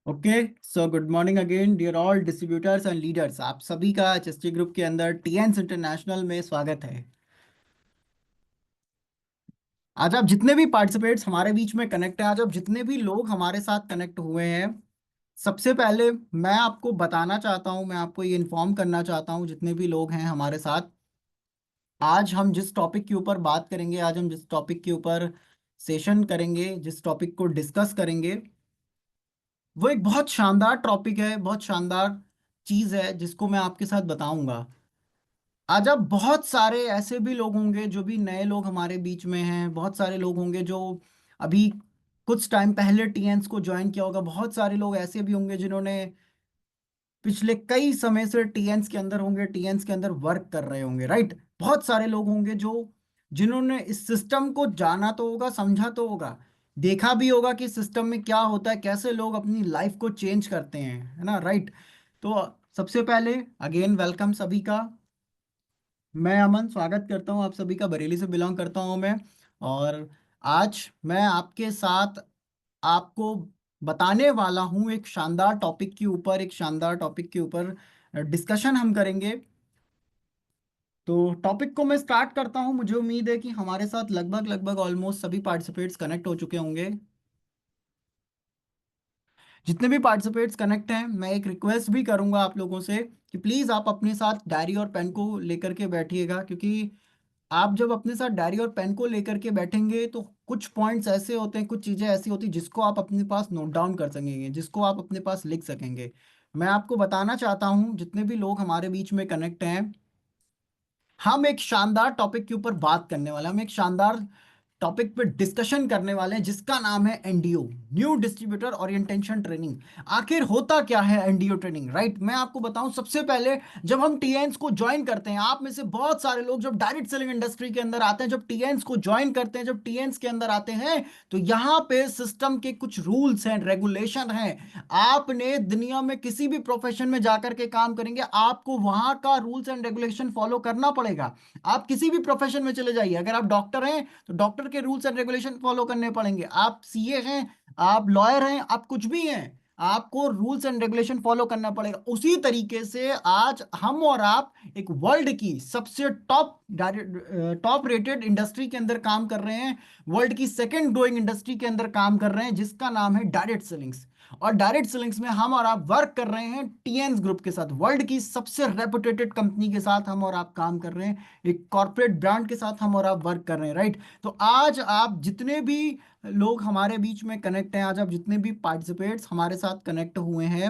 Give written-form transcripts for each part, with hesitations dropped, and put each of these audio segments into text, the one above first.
Okay. So good morning again dear all distributors and leaders. आप सभी का HST group के अंदर टीएन्स इंटरनेशनल में स्वागत है। आज आप जितने भी पार्टिसिपेट्स हमारे बीच में कनेक्ट हैं, आज आप जितने भी लोग हमारे साथ कनेक्ट हुए हैं, सबसे पहले मैं आपको बताना चाहता हूं, मैं आपको ये इन्फॉर्म करना चाहता हूं, जितने भी लोग हैं हमारे साथ, आज हम जिस टॉपिक के ऊपर बात करेंगे, आज हम जिस टॉपिक के ऊपर सेशन करेंगे, जिस टॉपिक को डिस्कस करेंगे, वो एक बहुत शानदार टॉपिक है, बहुत शानदार चीज है जिसको मैं आपके साथ बताऊंगा। आज अब बहुत सारे ऐसे भी लोग होंगे जो भी नए लोग हमारे बीच में हैं, बहुत सारे लोग होंगे जो अभी कुछ टाइम पहले टीएन्स को ज्वाइन किया होगा, बहुत सारे लोग ऐसे भी होंगे जिन्होंने पिछले कई समय से टीएन्स के अंदर होंगे, टीएन्स के अंदर वर्क कर रहे होंगे, राइट। बहुत सारे लोग होंगे जो जिन्होंने इस सिस्टम को जाना तो होगा, समझा तो होगा, देखा भी होगा कि सिस्टम में क्या होता है, कैसे लोग अपनी लाइफ को चेंज करते हैं, है ना, राइट। तो सबसे पहले अगेन वेलकम सभी का। मैं अमन स्वागत करता हूं आप सभी का, बरेली से बिलोंग करता हूं मैं। और आज मैं आपके साथ आपको बताने वाला हूं एक शानदार टॉपिक के ऊपर, एक शानदार टॉपिक के ऊपर डिस्कशन हम करेंगे। तो टॉपिक को मैं स्टार्ट करता हूं। मुझे उम्मीद है कि हमारे साथ लगभग लगभग ऑलमोस्ट सभी पार्टिसिपेट्स कनेक्ट हो चुके होंगे। जितने भी पार्टिसिपेट्स कनेक्ट हैं, मैं एक रिक्वेस्ट भी करूंगा आप लोगों से कि प्लीज़ आप अपने साथ डायरी और पेन को लेकर के बैठिएगा, क्योंकि आप जब अपने साथ डायरी और पेन को लेकर के बैठेंगे तो कुछ पॉइंट्स ऐसे होते हैं, कुछ चीज़ें ऐसी होती हैं जिसको आप अपने पास नोट डाउन कर सकेंगे, जिसको आप अपने पास लिख सकेंगे। मैं आपको बताना चाहता हूँ, जितने भी लोग हमारे बीच में कनेक्ट हैं, हम एक शानदार टॉपिक के ऊपर बात करने वाले हैं, हम एक शानदार टॉपिक पे डिस्कशन करने वाले हैं जिसका नाम है NDO, new distributor orientation training. आखिर होता क्या है एनडीओ ट्रेनिंग, राइट। मैं आपको बताऊं, सबसे पहले जब हम टीएन्स को ज्वाइन करते हैं, आप में से बहुत सारे लोग जब डायरेक्ट सेलिंग इंडस्ट्री के अंदर आते हैं, जब टीएन्स को ज्वाइन करते हैं, जब टीएन्स के अंदर आते हैं, तो यहाँ पे सिस्टम के कुछ रूल्स हैं, रेगुलेशन हैं। आपने दुनिया में किसी भी प्रोफेशन में जाकर के काम करेंगे, आपको वहां का रूल्स एंड रेगुलेशन फॉलो करना पड़ेगा। आप किसी भी प्रोफेशन में चले जाइए, अगर आप डॉक्टर हैं तो डॉक्टर के रूल्स एंड रेगुलेशन फॉलो करने पड़ेंगे, आप सीए हैं, आप लॉयर हैं, आप कुछ भी हैं, आपको रूल्स एंड रेगुलेशन फॉलो करना पड़ेगा। उसी तरीके से आज हम और आप एक वर्ल्ड की सबसे टॉप रेटेड इंडस्ट्री के अंदर काम कर रहे हैं, वर्ल्ड की सेकंड ग्रोइंग इंडस्ट्री के अंदर काम कर रहे हैं, जिसका नाम है डायरेक्ट सेलिंग्स। और डायरेक्ट सेलिंग्स में हम और आप वर्क कर रहे हैं टीएन्स ग्रुप के साथ, वर्ल्ड की सबसे रेपुटेटेड कंपनी के साथ हम और आप काम कर रहे हैं, एक कॉर्पोरेट ब्रांड के साथ हम और आप वर्क कर रहे हैं, राइट। तो आज आप जितने भी लोग हमारे बीच में कनेक्ट हैं, आज आप जितने भी पार्टिसिपेट्स हमारे साथ कनेक्ट हुए हैं,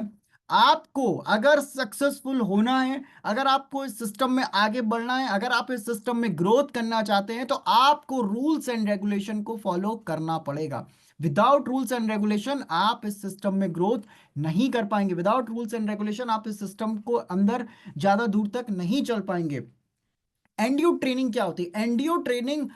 आपको अगर सक्सेसफुल होना है, अगर आपको इस सिस्टम में आगे बढ़ना है, अगर आप इस सिस्टम में ग्रोथ करना चाहते हैं, तो आपको रूल्स एंड रेगुलेशन को फॉलो करना पड़ेगा। विदाउट रूल्स एंड रेगुलेशन आप इस सिस्टम में ग्रोथ नहीं कर पाएंगे, विदाउट रूल्स एंड रेगुलेशन आप इस सिस्टम को अंदर ज्यादा दूर तक नहीं चल पाएंगे। एनडीओ ट्रेनिंग क्या होती है? NDO training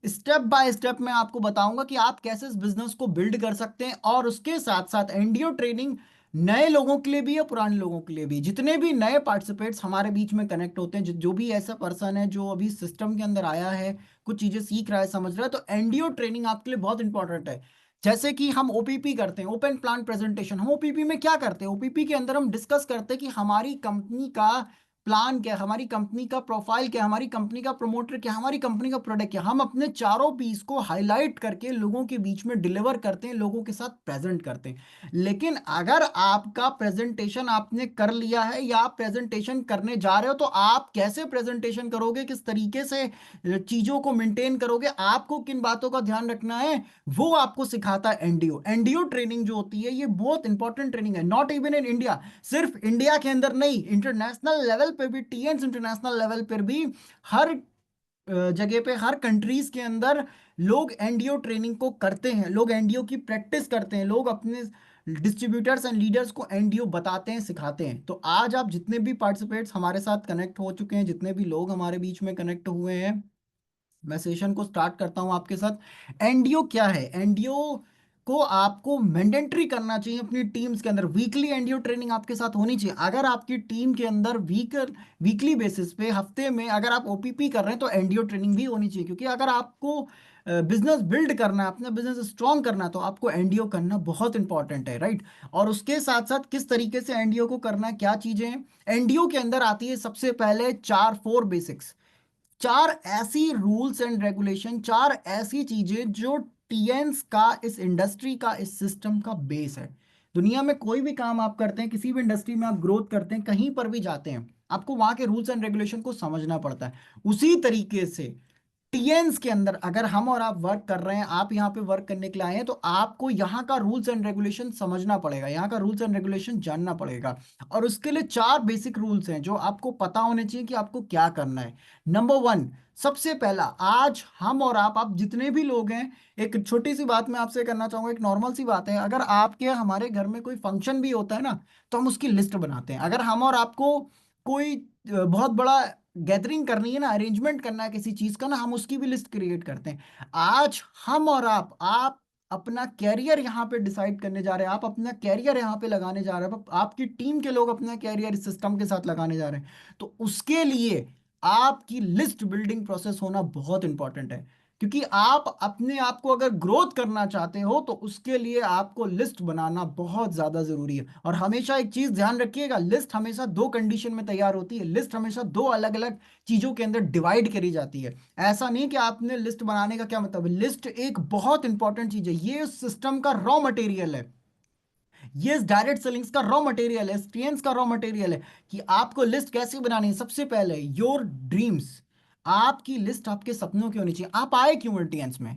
step by step मैं आपको बताऊंगा कि आप कैसे इस बिजनेस को बिल्ड कर सकते हैं, और उसके साथ साथ एनडीओ ट्रेनिंग नए लोगों के लिए भी है, पुराने लोगों के लिए भी। जितने भी नए पार्टिसिपेट्स हमारे बीच में कनेक्ट होते हैं, जो भी ऐसा पर्सन है जो अभी सिस्टम के अंदर आया है, कुछ चीजें सीख रहा है, समझ रहा है, तो एनडीओ ट्रेनिंग आपके लिए बहुत इंपॉर्टेंट है। जैसे कि हम ओपीपी करते हैं, ओपन प्लान प्रेजेंटेशन, हम ओपीपी में क्या करते हैं? ओपीपी के अंदर हम डिस्कस करते हैं कि हमारी कंपनी का प्लान क्या है, हमारी कंपनी का प्रोफाइल क्या है, हमारी कंपनी का प्रमोटर क्या है, हमारी कंपनी का प्रोडक्ट क्या है। हम अपने चारों पीस को हाईलाइट करके लोगों के बीच में डिलीवर करते हैं, लोगों के साथ प्रेजेंट करते हैं। लेकिन अगर आपका प्रेजेंटेशन आपने कर लिया है या आप प्रेजेंटेशन करने जा रहे हो, तो आप कैसे प्रेजेंटेशन करोगे, किस तरीके से चीजों को मेंटेन करोगे, आपको किन बातों का ध्यान रखना है, वो आपको सिखाता है एनडीओ। एनडीओ ट्रेनिंग जो होती है ये बहुत इंपॉर्टेंट ट्रेनिंग है, नॉट इवन इन इंडिया, सिर्फ इंडिया के अंदर नहीं, इंटरनेशनल लेवल पे भी, टीएन्स इंटरनेशनल लेवल पर भी, हर जगह पे, हर कंट्रीज के अंदर लोग एनडीओ ट्रेनिंग को करते हैं, लोग एनडीओ की प्रैक्टिस करते हैं, लोग अपने डिस्ट्रीब्यूटर्स एंड लीडर्स को एनडीओ बताते हैं, सिखाते हैं। तो आज आप जितने भी पार्टिसिपेट्स हमारे साथ कनेक्ट हो चुके हैं, जितने भी लोग हमारे बीच में कनेक्ट हुए हैं, मैं सेशन को स्टार्ट करता हूं आपके साथ। एनडीओ क्या है? एनडीओ को आपको मैंडेटरी करना चाहिए अपनी टीम्स के अंदर, वीकली एनडीओ ट्रेनिंग आपके साथ होनी चाहिए। अगर आपकी टीम के अंदर वीकली बेसिस पे, हफ्ते में अगर आप ओपीपी कर रहे हैं, तो एनडीओ ट्रेनिंग भी होनी चाहिए, क्योंकि अगर आपको बिजनेस बिल्ड करना है, अपना बिजनेस स्ट्रॉन्ग करना है, तो आपको एनडीओ करना बहुत इंपॉर्टेंट है, राइट। और उसके साथ साथ किस तरीके से एनडीओ को करना है, क्या चीजें हैं, एनडीओ के अंदर आती है सबसे पहले चार फोर बेसिक्स, चार ऐसी रूल्स एंड रेगुलेशन, चार ऐसी चीजें जो टीएन्स का, इस इंडस्ट्री का, इस सिस्टम का बेस है। दुनिया में कोई भी काम आप करते हैं, किसी भी इंडस्ट्री में आप ग्रोथ करते हैं, कहीं पर भी जाते हैं, आपको वहां के रूल्स एंड रेगुलेशन को समझना पड़ता है। उसी तरीके से टीएन्स के अंदर अगर हम और आप वर्क कर रहे हैं, आप यहाँ पे वर्क करने के लिए आए हैं, तो आपको यहाँ का रूल्स एंड रेगुलेशन समझना पड़ेगा, यहाँ का रूल्स एंड रेगुलेशन जानना पड़ेगा। और उसके लिए चार बेसिक रूल्स हैं जो आपको पता होने चाहिए कि आपको क्या करना है। नंबर वन, सबसे पहला, आज हम और आप जितने भी लोग हैं, एक छोटी सी बात मैं आपसे करना चाहूंगा, एक नॉर्मल सी बात है, अगर आपके हमारे घर में कोई फंक्शन भी होता है ना, तो हम उसकी लिस्ट बनाते हैं। अगर हम और आपको कोई बहुत बड़ा गैदरिंग करनी है ना, अरेंजमेंट करना है किसी चीज का ना, हम उसकी भी लिस्ट क्रिएट करते हैं। आज हम और आप अपना कैरियर यहाँ पे डिसाइड करने जा रहे हैं, आप अपना कैरियर यहाँ पे लगाने जा रहे हैं, आपकी टीम के लोग अपना कैरियर इस सिस्टम के साथ लगाने जा रहे हैं, तो उसके लिए आपकी लिस्ट बिल्डिंग प्रोसेस होना बहुत इंपॉर्टेंट है। क्योंकि आप अपने आप को अगर ग्रोथ करना चाहते हो, तो उसके लिए आपको लिस्ट बनाना बहुत ज्यादा जरूरी है। और हमेशा एक चीज ध्यान रखिएगा, लिस्ट हमेशा दो कंडीशन में तैयार होती है, लिस्ट हमेशा दो अलग अलग चीजों के अंदर डिवाइड करी जाती है। ऐसा नहीं कि आपने लिस्ट बनाने का क्या मतलब है, लिस्ट एक बहुत इंपॉर्टेंट चीज है, ये सिस्टम का रॉ मटेरियल है, ये डायरेक्ट सेलिंग्स का रॉ मटेरियल है, एक्सपीरियंस का रॉ मटेरियल है। कि आपको लिस्ट कैसे बनानी है, सबसे पहले योर ड्रीम्स, आपकी लिस्ट आपके सपनों की होनी चाहिए। आप आए क्यों टीएंस में,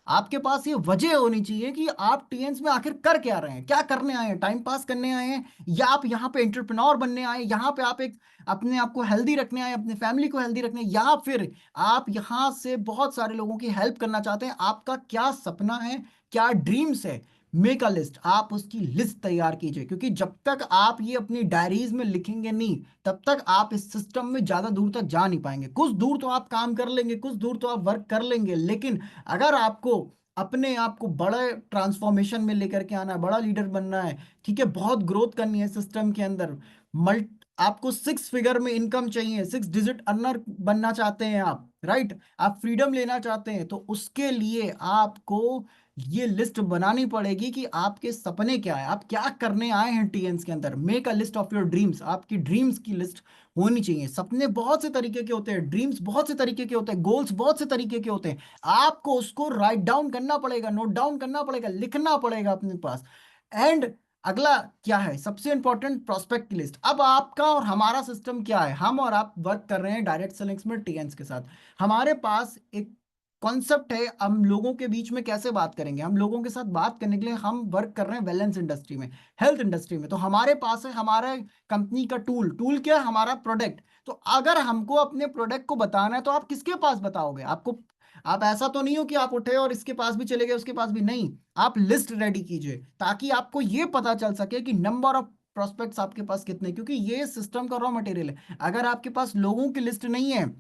आपके पास ये वजह होनी चाहिए कि आप टीएंस में आखिर कर क्या रहे हैं, क्या करने आए हैं, टाइम पास करने आए हैं, या आप यहाँ पे एंटरप्रेन्योर बनने आए हैं, यहाँ पे आप एक अपने आप को हेल्दी रखने आए हैं, अपने फैमिली को हेल्दी रखने, या फिर आप यहाँ से बहुत सारे लोगों की हेल्प करना चाहते हैं। आपका क्या सपना है, क्या ड्रीम्स है, मेक अ लिस्ट, आप उसकी लिस्ट तैयार कीजिए। क्योंकि जब तक आप ये अपनी डायरीज में लिखेंगे नहीं, तब तक आप इस सिस्टम में ज्यादा दूर तक जा नहीं पाएंगे। कुछ दूर तो आप काम कर लेंगे, कुछ दूर तो आप वर्क कर लेंगे, लेकिन अगर आपको अपने आप को बड़े ट्रांसफॉर्मेशन में लेकर के आना है, बड़ा लीडर बनना है, ठीक है, बहुत ग्रोथ करनी है सिस्टम के अंदर, मल्ट आपको सिक्स फिगर में इनकम चाहिए, सिक्स डिजिट अर्नर बनना चाहते हैं आप, राइट, आप फ्रीडम लेना चाहते हैं, तो उसके लिए आपको ये लिस्ट बनानी पड़ेगी कि आपके सपने क्या है, आप क्या करने आए हैं टीएन्स के अंदर। Make a list of your dreams, आपकी ड्रीम्स की लिस्ट होनी चाहिए। सपने बहुत से तरीके के होते हैं, ड्रीम्स बहुत से तरीके के होते हैं, गोल्स बहुत से तरीके के होते हैं, आपको उसको राइट डाउन करना पड़ेगा, नोट डाउन करना पड़ेगा, लिखना पड़ेगा अपने पास। एंड अगला क्या है, सबसे इंपॉर्टेंट, प्रोस्पेक्ट की लिस्ट। अब आपका और हमारा सिस्टम क्या है, हम और आप वर्क कर रहे हैं डायरेक्ट सेलिंग्स में टीएन्स के साथ, हमारे पास एक कॉन्सेप्ट है, हम लोगों के बीच में कैसे बात करेंगे, हम लोगों के साथ बात करने के लिए हम वर्क कर रहे हैं वेलनेस इंडस्ट्री में, हेल्थ इंडस्ट्री में, तो हमारे पास है हमारे कंपनी का टूल, टूल क्या है, हमारा प्रोडक्ट। तो अगर हमको अपने प्रोडक्ट को बताना है, तो आप किसके पास बताओगे, आपको, आप ऐसा तो नहीं हो कि आप उठे और इसके पास भी चले गए उसके पास भी नहीं, आप लिस्ट रेडी कीजिए ताकि आपको ये पता चल सके कि नंबर ऑफ प्रोस्पेक्ट्स आपके पास कितने, क्योंकि ये सिस्टम का रॉ मटेरियल है। अगर आपके पास लोगों की लिस्ट नहीं है,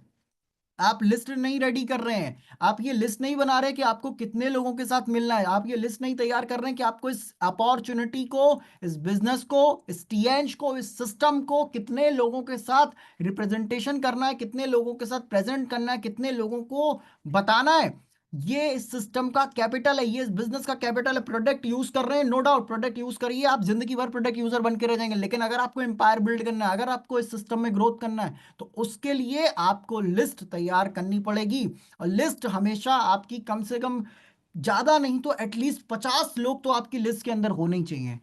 आप लिस्ट नहीं रेडी कर रहे हैं, आप ये लिस्ट नहीं बना रहे कि आपको कितने लोगों के साथ मिलना है, आप ये लिस्ट नहीं तैयार कर रहे हैं कि आपको इस अपॉर्चुनिटी को, इस बिजनेस को, इस टीएंच को, इस सिस्टम को कितने लोगों के साथ रिप्रेजेंटेशन करना है, कितने लोगों के साथ प्रेजेंट करना है, कितने लोगों को बताना है। ये इस सिस्टम का कैपिटल है, ये इस बिजनेस का कैपिटल है। प्रोडक्ट यूज कर रहे हैं, नो डाउट प्रोडक्ट यूज करिए, आप जिंदगी भर प्रोडक्ट यूजर बन के रह जाएंगे, लेकिन अगर आपको एम्पायर बिल्ड करना है, अगर आपको इस सिस्टम में ग्रोथ करना है, तो उसके लिए आपको लिस्ट तैयार करनी पड़ेगी। और लिस्ट हमेशा आपकी कम से कम, ज्यादा नहीं तो एटलीस्ट 50 लोग तो आपकी लिस्ट के अंदर होने ही चाहिए।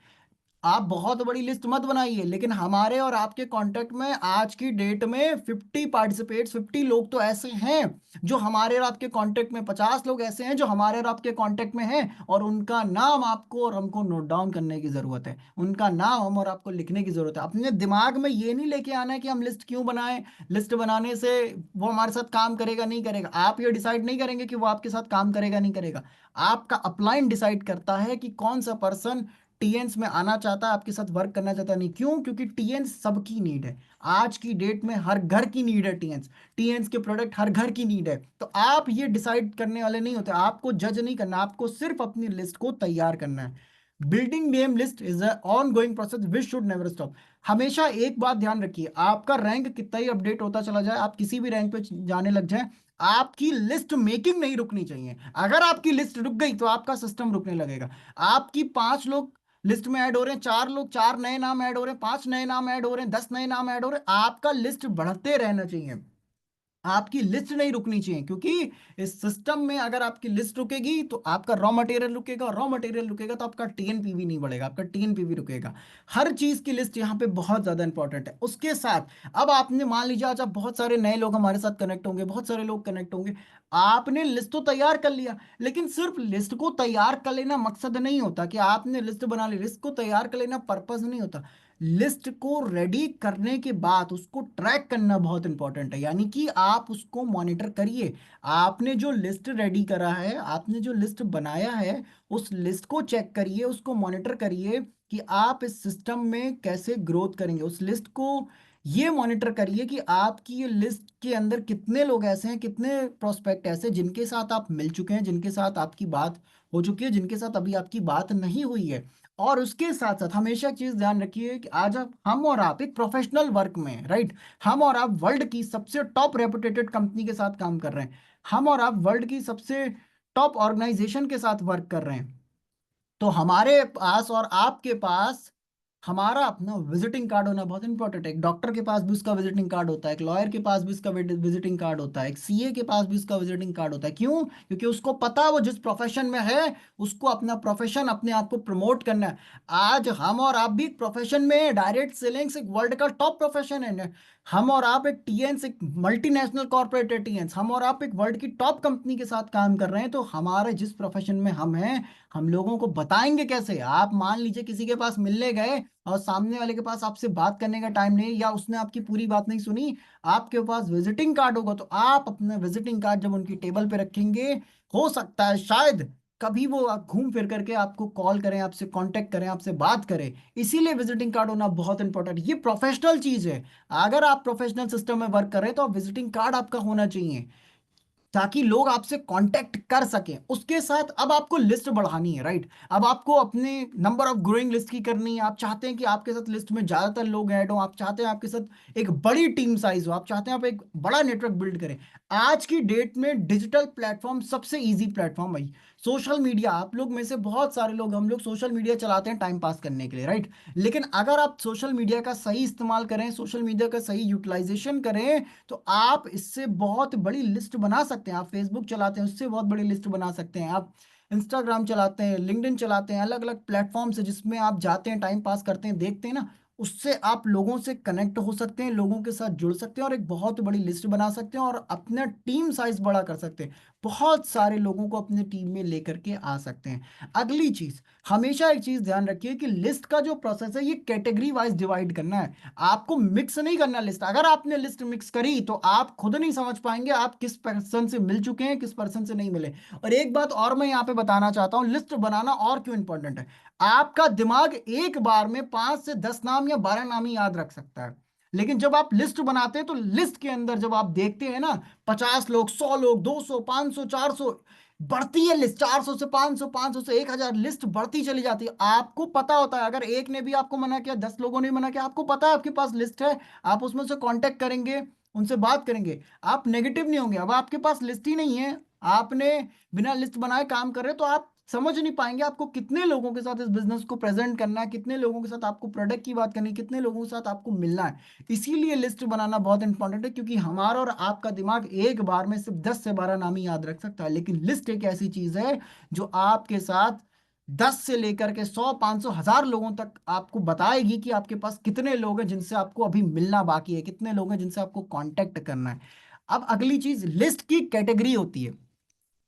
आप बहुत बड़ी लिस्ट मत बनाइए, लेकिन हमारे और आपके कांटेक्ट में आज की डेट में 50 पार्टिसिपेट्स, 50 लोग तो ऐसे हैं जो हमारे और आपके कांटेक्ट में, 50 लोग ऐसे हैं जो हमारे और आपके कांटेक्ट में हैं, और उनका नाम आपको और हमको नोट डाउन करने की जरूरत है, उनका नाम हम और आपको लिखने की जरूरत है। अपने दिमाग में ये नहीं लेके आना है कि हम लिस्ट क्यों बनाएं, लिस्ट बनाने से वो हमारे साथ काम करेगा नहीं करेगा, आप ये डिसाइड नहीं करेंगे कि वो आपके साथ काम करेगा नहीं करेगा। आपका अपलाइन डिसाइड करता है कि कौन सा पर्सन टीएन्स में आना चाहता है, आपके साथ वर्क करना चाहता नहीं। क्यों? क्योंकि टीएन्स सबकी नीड है, आज की डेट में हर घर की नीड है टीएन्स, टीएन्स के प्रोडक्ट हर घर की नीड है। तो आप ये डिसाइड करने वाले नहीं होते, आपको जज नहीं करना, आपको सिर्फ अपनी लिस्ट को तैयार करना है। Building name list is a on going process which should never stop. हमेशा एक बात ध्यान रखिए, आपका रैंक कितना ही अपडेट होता चला जाए, आप किसी भी रैंक पे जाने लग जाए, आपकी लिस्ट मेकिंग नहीं रुकनी चाहिए। अगर आपकी लिस्ट रुक गई तो आपका सिस्टम रुकने लगेगा। आपकी 5 लोग लिस्ट में ऐड हो रहे हैं, 4 लोग, 4 नए नाम ऐड हो रहे हैं, 5 नए नाम ऐड हो रहे हैं, 10 नए नाम ऐड हो रहे हैं, आपका लिस्ट बढ़ते रहना चाहिए। आपकी लिस्ट नहीं रुकनी चाहिए, क्योंकि इस सिस्टम में अगर आपकी लिस्ट रुकेगी तो आपका रॉ मटेरियल रुकेगा, रॉ मटेरियल रुकेगा तो आपका टीएनपीवी नहीं बढ़ेगा, आपका टीएनपीवी रुकेगा। हर चीज की लिस्ट यहाँ पे बहुत ज्यादा इंपॉर्टेंट है। उसके साथ अब आपने मान लीजिए आज आप बहुत सारे नए लोग हमारे साथ कनेक्ट होंगे, बहुत सारे लोग कनेक्ट होंगे, आपने लिस्ट तो तैयार कर लिया, लेकिन सिर्फ लिस्ट को तैयार कर लेना मकसद नहीं होता कि आपने लिस्ट बना ली, लिस्ट को तैयार कर लेना पर्पस नहीं होता। लिस्ट को रेडी करने के बाद उसको ट्रैक करना बहुत इंपॉर्टेंट है, यानी कि आप उसको मॉनिटर करिए। आपने जो लिस्ट रेडी करा है, आपने जो लिस्ट बनाया है, उस लिस्ट को चेक करिए, उसको मॉनिटर करिए कि आप इस सिस्टम में कैसे ग्रोथ करेंगे। उस लिस्ट को ये मॉनिटर करिए कि आपकी ये लिस्ट के अंदर कितने लोग ऐसे हैं, कितने प्रोस्पेक्ट ऐसे जिनके साथ आप मिल चुके हैं, जिनके साथ आपकी बात हो चुकी है, जिनके साथ अभी आपकी बात नहीं हुई है। और उसके साथ साथ हमेशा एक चीज ध्यान रखिए कि आज हम और आप एक प्रोफेशनल वर्क में हैं, राइट। हम और आप वर्ल्ड की सबसे टॉप रेपुटेटेड कंपनी के साथ काम कर रहे हैं, हम और आप वर्ल्ड की सबसे टॉप ऑर्गेनाइजेशन के साथ वर्क कर रहे हैं। तो हमारे पास और आपके पास हमारा अपना विजिटिंग कार्ड होना बहुत इंपॉर्टेंट है। एक डॉक्टर के पास भी उसका विजिटिंग कार्ड होता है, एक लॉयर के पास भी उसका विजिटिंग कार्ड होता है, एक सीए के पास भी उसका विजिटिंग कार्ड होता है। क्यों? क्योंकि उसको पता है वो जिस प्रोफेशन में है, उसको अपना प्रोफेशन, अपने आप को प्रमोट करना है। आज हम और आप भी प्रोफेशन में, डायरेक्ट सेलिंग्स एक वर्ल्ड का टॉप प्रोफेशन है। हम और आप एक टीएंस, एक मल्टीनेशनल कॉर्पोरेट टीएंस, हम और आप एक वर्ल्ड की टॉप कंपनी के साथ काम कर रहे हैं। तो हमारे जिस प्रोफेशन में हम हैं, हम लोगों को बताएंगे कैसे? आप मान लीजिए किसी के पास मिलने गए और सामने वाले के पास आपसे बात करने का टाइम नहीं, या उसने आपकी पूरी बात नहीं सुनी, आपके पास विजिटिंग कार्ड होगा तो आप अपना विजिटिंग कार्ड जब उनकी टेबल पे रखेंगे, हो सकता है शायद कभी वो घूम फिर करके आपको कॉल करें, आपसे कांटेक्ट करें, आपसे बात करें। इसीलिए विजिटिंग कार्ड होना बहुत इंपॉर्टेंट, ये प्रोफेशनल चीज है। अगर आप प्रोफेशनल सिस्टम में वर्क कर रहे हैं तो आप विजिटिंग कार्ड आपका होना चाहिए, ताकि लोग आपसे कांटेक्ट कर सकें। उसके साथ अब आपको लिस्ट बढ़ानी है, राइट। अब आपको अपने नंबर ऑफ ग्रोइंग लिस्ट की करनी है। आप चाहते हैं कि आपके साथ लिस्ट में ज्यादातर लोग ऐड हो, आप चाहते हैं आपके साथ एक बड़ी टीम साइज हो, आप चाहते हैं आप एक बड़ा नेटवर्क बिल्ड करें। आज की डेट में डिजिटल प्लेटफॉर्म सबसे इजी प्लेटफॉर्म भाई। सोशल मीडिया, आप लोग में से बहुत सारे लोग, हम लोग सोशल मीडिया चलाते हैं टाइम पास करने के लिए, राइट। लेकिन अगर आप सोशल मीडिया का सही इस्तेमाल करें, सोशल मीडिया का सही यूटिलाइजेशन करें, तो आप इससे बहुत बड़ी लिस्ट बना सकते हैं। आप फेसबुक चलाते हैं, उससे बहुत बड़ी लिस्ट बना सकते हैं। आप इंस्टाग्राम चलाते हैं, लिंक्डइन चलाते हैं, अलग अलग प्लेटफॉर्म से जिसमें आप जाते हैं, टाइम पास करते हैं, देखते हैं ना, उससे आप लोगों से कनेक्ट हो सकते हैं, लोगों के साथ जुड़ सकते हैं और एक बहुत बड़ी लिस्ट बना सकते हैं और अपना टीम साइज बड़ा कर सकते हैं। बहुत सारे लोगों को अपने टीम में लेकर के आ सकते हैं। अगली चीज, हमेशा एक चीज ध्यान रखिए कि लिस्ट का जो प्रोसेस है ये कैटेगरी वाइज डिवाइड करना है। आपको मिक्स नहीं करना लिस्ट। अगर आपने लिस्ट मिक्स करी तो आप खुद नहीं समझ पाएंगे आप किस पर्सन से मिल चुके हैं, किस पर्सन से नहीं मिले। और एक बात और मैं यहाँ पे बताना चाहता हूँ, लिस्ट बनाना और क्यों इंपॉर्टेंट है। आपका दिमाग एक बार में 5 से 10 नाम या 12 नाम ही याद रख सकता है, लेकिन जब आप लिस्ट बनाते हैं तो लिस्ट के अंदर जब आप देखते हैं ना, 50 लोग, 100 लोग, 200, 500, 400, बढ़ती है लिस्ट। 400 से 500, 500 से 1000, लिस्ट बढ़ती चली जाती है। आपको पता होता है, अगर एक ने भी आपको मना किया, 10 लोगों ने मना किया, आपको पता है आपके पास लिस्ट है, आप उसमें से कांटेक्ट करेंगे, उनसे बात करेंगे, आप नेगेटिव नहीं होंगे। अब आपके पास लिस्ट ही नहीं है, आपने बिना लिस्ट बनाए काम कर रहे, तो आप समझ नहीं पाएंगे आपको कितने लोगों के साथ इस बिजनेस को प्रेजेंट करना है, कितने लोगों के साथ आपको प्रोडक्ट की बात करनी है, कितने लोगों के साथ आपको मिलना है। इसीलिए लिस्ट बनाना बहुत इंपॉर्टेंट है, क्योंकि हमारा और आपका दिमाग एक बार में सिर्फ 10 से 12 नाम ही याद रख सकता है, लेकिन लिस्ट एक ऐसी चीज है जो आपके साथ 10 से लेकर के 100, 500, 1000 लोगों तक आपको बताएगी कि आपके पास कितने लोग हैं जिनसे आपको अभी मिलना बाकी है, कितने लोग हैं जिनसे आपको कांटेक्ट करना है। अब अगली चीज, लिस्ट की कैटेगरी होती है।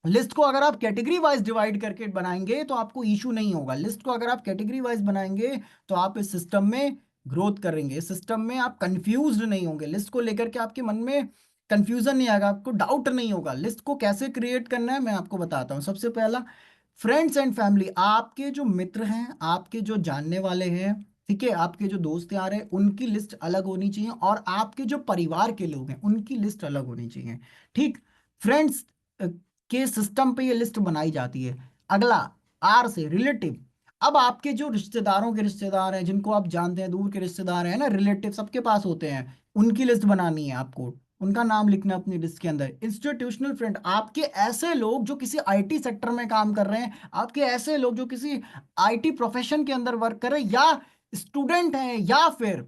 लिस्ट को अगर आप कैटेगरी वाइज डिवाइड करके बनाएंगे तो आपको इशू नहीं होगा। लिस्ट को अगर आप कैटेगरी वाइज बनाएंगे तो आप इस सिस्टम में ग्रोथ करेंगे, इस सिस्टम में आप कंफ्यूज्ड नहीं होंगे, लिस्ट को लेकर के आपके मन में कंफ्यूजन नहीं आएगा, आपको डाउट नहीं होगा। लिस्ट को कैसे क्रिएट करना है मैं आपको बताता हूँ। सबसे पहला, फ्रेंड्स एंड फैमिली, आपके जो मित्र हैं, आपके जो जानने वाले हैं, ठीक है, आपके जो दोस्त यार हैं, उनकी लिस्ट अलग होनी चाहिए, और आपके जो परिवार के लोग हैं उनकी लिस्ट अलग होनी चाहिए। ठीक, फ्रेंड्स के सिस्टम पे ये लिस्ट बनाई जाती है। अगला, आर से रिलेटिव। अब आपके जो रिश्तेदारों के रिश्तेदार हैं, जिनको आप जानते हैं, दूर के रिश्तेदार हैं ना, रिलेटिव सबके पास होते हैं, उनकी लिस्ट बनानी है आपको, उनका नाम लिखना है अपनी लिस्ट के अंदर। इंस्टीट्यूशनल फ्रेंड, आपके ऐसे लोग जो किसी आईटी सेक्टर में काम कर रहे हैं, आपके ऐसे लोग जो किसी आईटी प्रोफेशन के अंदर वर्क कर रहे हैं, या स्टूडेंट हैं, या फिर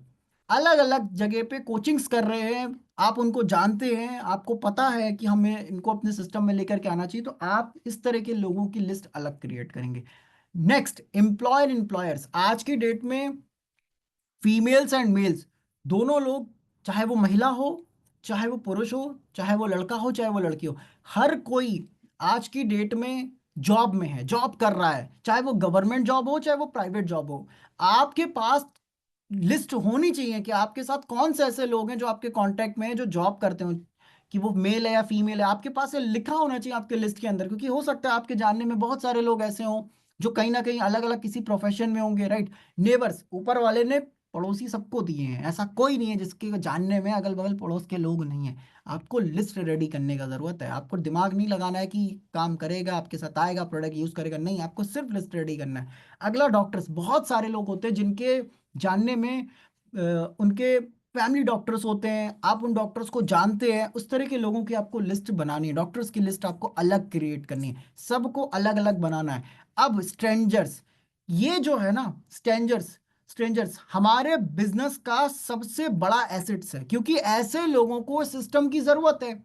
अलग अलग जगह पे कोचिंग्स कर रहे हैं, आप उनको जानते हैं, आपको पता है कि हमें इनको अपने सिस्टम में लेकर के आना चाहिए, तो आप इस तरह के लोगों की लिस्ट अलग क्रिएट करेंगे। Next, employer employers. आज की डेट में फीमेल्स एंड मेल्स दोनों लोग, चाहे वो महिला हो, चाहे वो पुरुष हो, चाहे वो लड़का हो, चाहे वो लड़की हो, हर कोई आज की डेट में जॉब में है, जॉब कर रहा है, चाहे वो गवर्नमेंट जॉब हो, चाहे वो प्राइवेट जॉब हो। आपके पास लिस्ट होनी चाहिए कि आपके साथ कौन से ऐसे लोग हैं जो आपके कांटेक्ट में हैं, जो जॉब करते हो, कि वो मेल है या फीमेल है, आपके पास ये लिखा होना चाहिए आपके लिस्ट के अंदर, क्योंकि हो सकता है आपके जानने में बहुत सारे लोग ऐसे हों जो कहीं ना कहीं अलग अलग किसी प्रोफेशन में होंगे, राइट। नेबर्स, ऊपर वाले ने पड़ोसी सबको दिए हैं, ऐसा कोई नहीं है जिसके जानने में अगल बगल पड़ोस के लोग नहीं हैं। आपको लिस्ट रेडी करने का जरूरत है, आपको दिमाग नहीं लगाना है कि काम करेगा आपके साथ, आएगा प्रोडक्ट यूज करेगा, नहीं, आपको सिर्फ लिस्ट रेडी करना है। अगला, डॉक्टर्स। बहुत सारे लोग होते हैं जिनके जानने में उनके फैमिली डॉक्टर्स होते हैं, आप उन डॉक्टर्स को जानते हैं, उस तरह के लोगों की आपको लिस्ट बनानी है, डॉक्टर्स की लिस्ट आपको अलग क्रिएट करनी है, सबको अलग अलग बनाना है। अब स्ट्रेंजर्स, ये जो है ना, स्ट्रेंजर्स, स्ट्रेंजर्स हमारे बिजनेस का सबसे बड़ा एसेट्स है, क्योंकि ऐसे लोगों को सिस्टम की जरूरत है।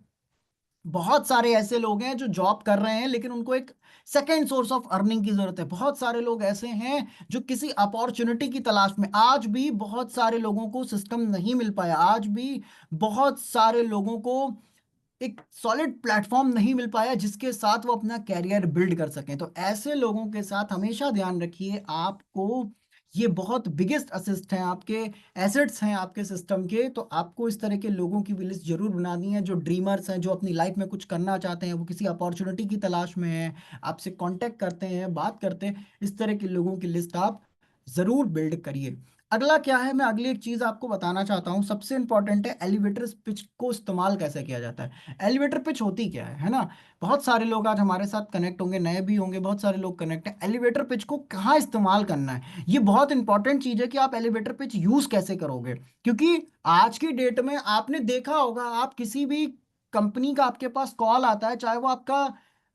बहुत सारे ऐसे लोग हैं जो जॉब कर रहे हैं लेकिन उनको एक सेकेंड सोर्स ऑफ अर्निंग की जरूरत है। बहुत सारे लोग ऐसे हैं जो किसी अपॉर्चुनिटी की तलाश में, आज भी बहुत सारे लोगों को सिस्टम नहीं मिल पाया, आज भी बहुत सारे लोगों को एक सॉलिड प्लेटफॉर्म नहीं मिल पाया जिसके साथ वो अपना कैरियर बिल्ड कर सकें। तो ऐसे लोगों के साथ हमेशा ध्यान रखिए, आपको ये बहुत बिगेस्ट असिस्ट हैं आपके, एसेट्स हैं आपके सिस्टम के। तो आपको इस तरह के लोगों की भी लिस्ट जरूर बनानी है, जो ड्रीमर्स हैं, जो अपनी लाइफ में कुछ करना चाहते हैं, वो किसी अपॉर्चुनिटी की तलाश में हैं, आपसे कांटेक्ट करते हैं, बात करते हैं, इस तरह के लोगों की लिस्ट आप जरूर बिल्ड करिए। अगला क्या है, मैं अगली एक चीज आपको बताना चाहता हूँ, सबसे इंपॉर्टेंट है, एलिवेटर पिच को इस्तेमाल कैसे किया जाता है। एलिवेटर पिच होती क्या है ना। बहुत सारे लोग आज हमारे साथ कनेक्ट होंगे, नए भी होंगे, बहुत सारे लोग कनेक्ट हैं। एलिवेटर पिच को कहाँ इस्तेमाल करना है, ये बहुत इंपॉर्टेंट चीज है कि आप एलिवेटर पिच यूज कैसे करोगे। क्योंकि आज की डेट में आपने देखा होगा, आप किसी भी कंपनी का आपके पास कॉल आता है, चाहे वो आपका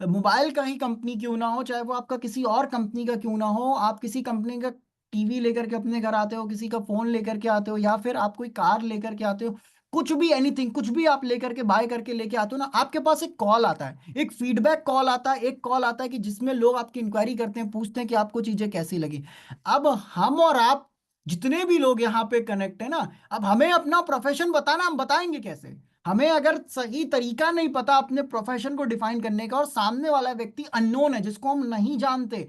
मोबाइल का ही कंपनी क्यों ना हो, चाहे वो आपका किसी और कंपनी का क्यों ना हो, आप किसी कंपनी का टीवी लेकर के अपने घर आते हो, किसी का फोन लेकर के आते हो, या फिर आप कोई कार लेकर के आते हो, कुछ भी, एनीथिंग, कुछ भी आप लेकर के बाय करके लेके आते हो ना, आपके पास एक कॉल आता है, एक फीडबैक कॉल आता है, एक कॉल आता है कि जिसमें लोग आपकी इंक्वायरी करते हैं, पूछते हैं कि आपको चीजें कैसी लगी। अब हम और आप जितने भी लोग यहाँ पे कनेक्ट है ना, अब हमें अपना प्रोफेशन बताना, हम बताएंगे कैसे। हमें अगर सही तरीका नहीं पता अपने प्रोफेशन को डिफाइन करने का, और सामने वाला व्यक्ति अननोन है, जिसको हम नहीं जानते,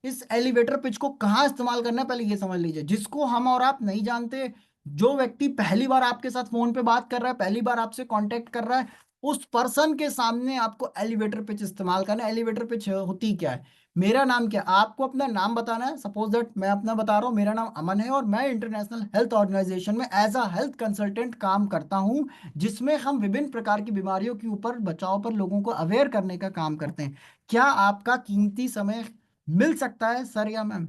इस एलिवेटर पिच को कहाँ इस्तेमाल करना है, पहले ये समझ लीजिए। जिसको हम और आप नहीं जानते, जो व्यक्ति पहली बार आपके साथ फोन पे बात कर रहा है, पहली बार आपसे कांटेक्ट कर रहा है, उस पर्सन के सामने आपको एलिवेटर पिच इस्तेमाल करना है। एलिवेटर पिच होती क्या है, मेरा नाम क्या है, आपको अपना नाम बताना है। सपोज दैट मैं अपना बता रहा हूँ, मेरा नाम अमन है और मैं इंटरनेशनल हेल्थ ऑर्गेनाइजेशन में एज अ हेल्थ कंसल्टेंट काम करता हूँ, जिसमें हम विभिन्न प्रकार की बीमारियों के ऊपर बचाव पर लोगों को अवेयर करने का काम करते हैं। क्या आपका कीमती समय मिल सकता है सर या मैम।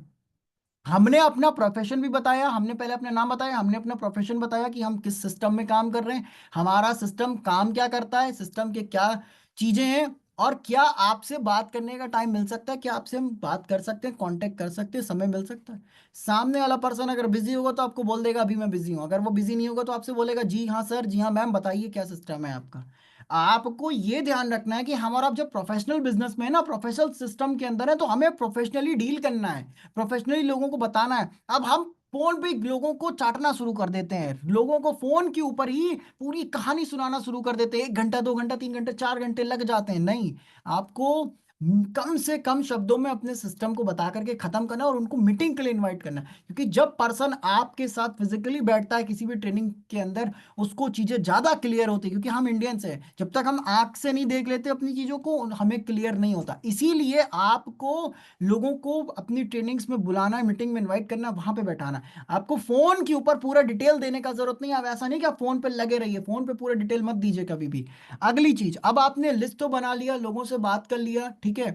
हमने अपना प्रोफेशन भी बताया, हमने पहले अपना नाम बताया, हमने अपना प्रोफेशन बताया कि हम किस सिस्टम में काम कर रहे हैं, हमारा सिस्टम काम क्या करता है, सिस्टम के क्या चीजें हैं, और क्या आपसे बात करने का टाइम मिल सकता है, क्या आपसे हम बात कर सकते हैं, कांटेक्ट कर सकते हैं, समय मिल सकता है। सामने वाला पर्सन अगर बिजी होगा तो आपको बोल देगा अभी मैं बिजी हूँ, अगर वो बिजी नहीं होगा तो आपसे बोलेगा जी हाँ सर, जी हाँ मैम, बताइए क्या सिस्टम है आपका। आपको ये ध्यान रखना है कि हमारा जब प्रोफेशनल बिजनेस में है ना, प्रोफेशनल सिस्टम के अंदर है, तो हमें प्रोफेशनली डील करना है, प्रोफेशनली लोगों को बताना है। अब हम फोन पे लोगों को चाटना शुरू कर देते हैं, लोगों को फोन के ऊपर ही पूरी कहानी सुनाना शुरू कर देते हैं, 1 घंटा, 2 घंटा, 3 घंटे, 4 घंटे लग जाते हैं। नहीं, आपको कम से कम शब्दों में अपने सिस्टम को बता करके खत्म करना है और उनको मीटिंग के लिए इनवाइट करना है। क्योंकि जब पर्सन आपके साथ फिजिकली बैठता है किसी भी ट्रेनिंग के अंदर, उसको चीजें ज्यादा क्लियर होती है। क्योंकि हम इंडियंस हैं, जब तक हम आंख से नहीं देख लेते अपनी चीजों को, हमें क्लियर नहीं होता। इसीलिए आपको लोगों को अपनी ट्रेनिंग्स में बुलाना है, मीटिंग में इनवाइट करना है, वहां पे बैठाना है। आपको फोन के ऊपर पूरा डिटेल देने का जरूरत नहीं है। आप ऐसा नहीं कि आप फोन पे लगे रहिए, फोन पे पूरा डिटेल मत दीजिए कभी भी। अगली चीज, अब आपने लिस्ट तो बना लिया, लोगों से बात कर लिया, ठीक है,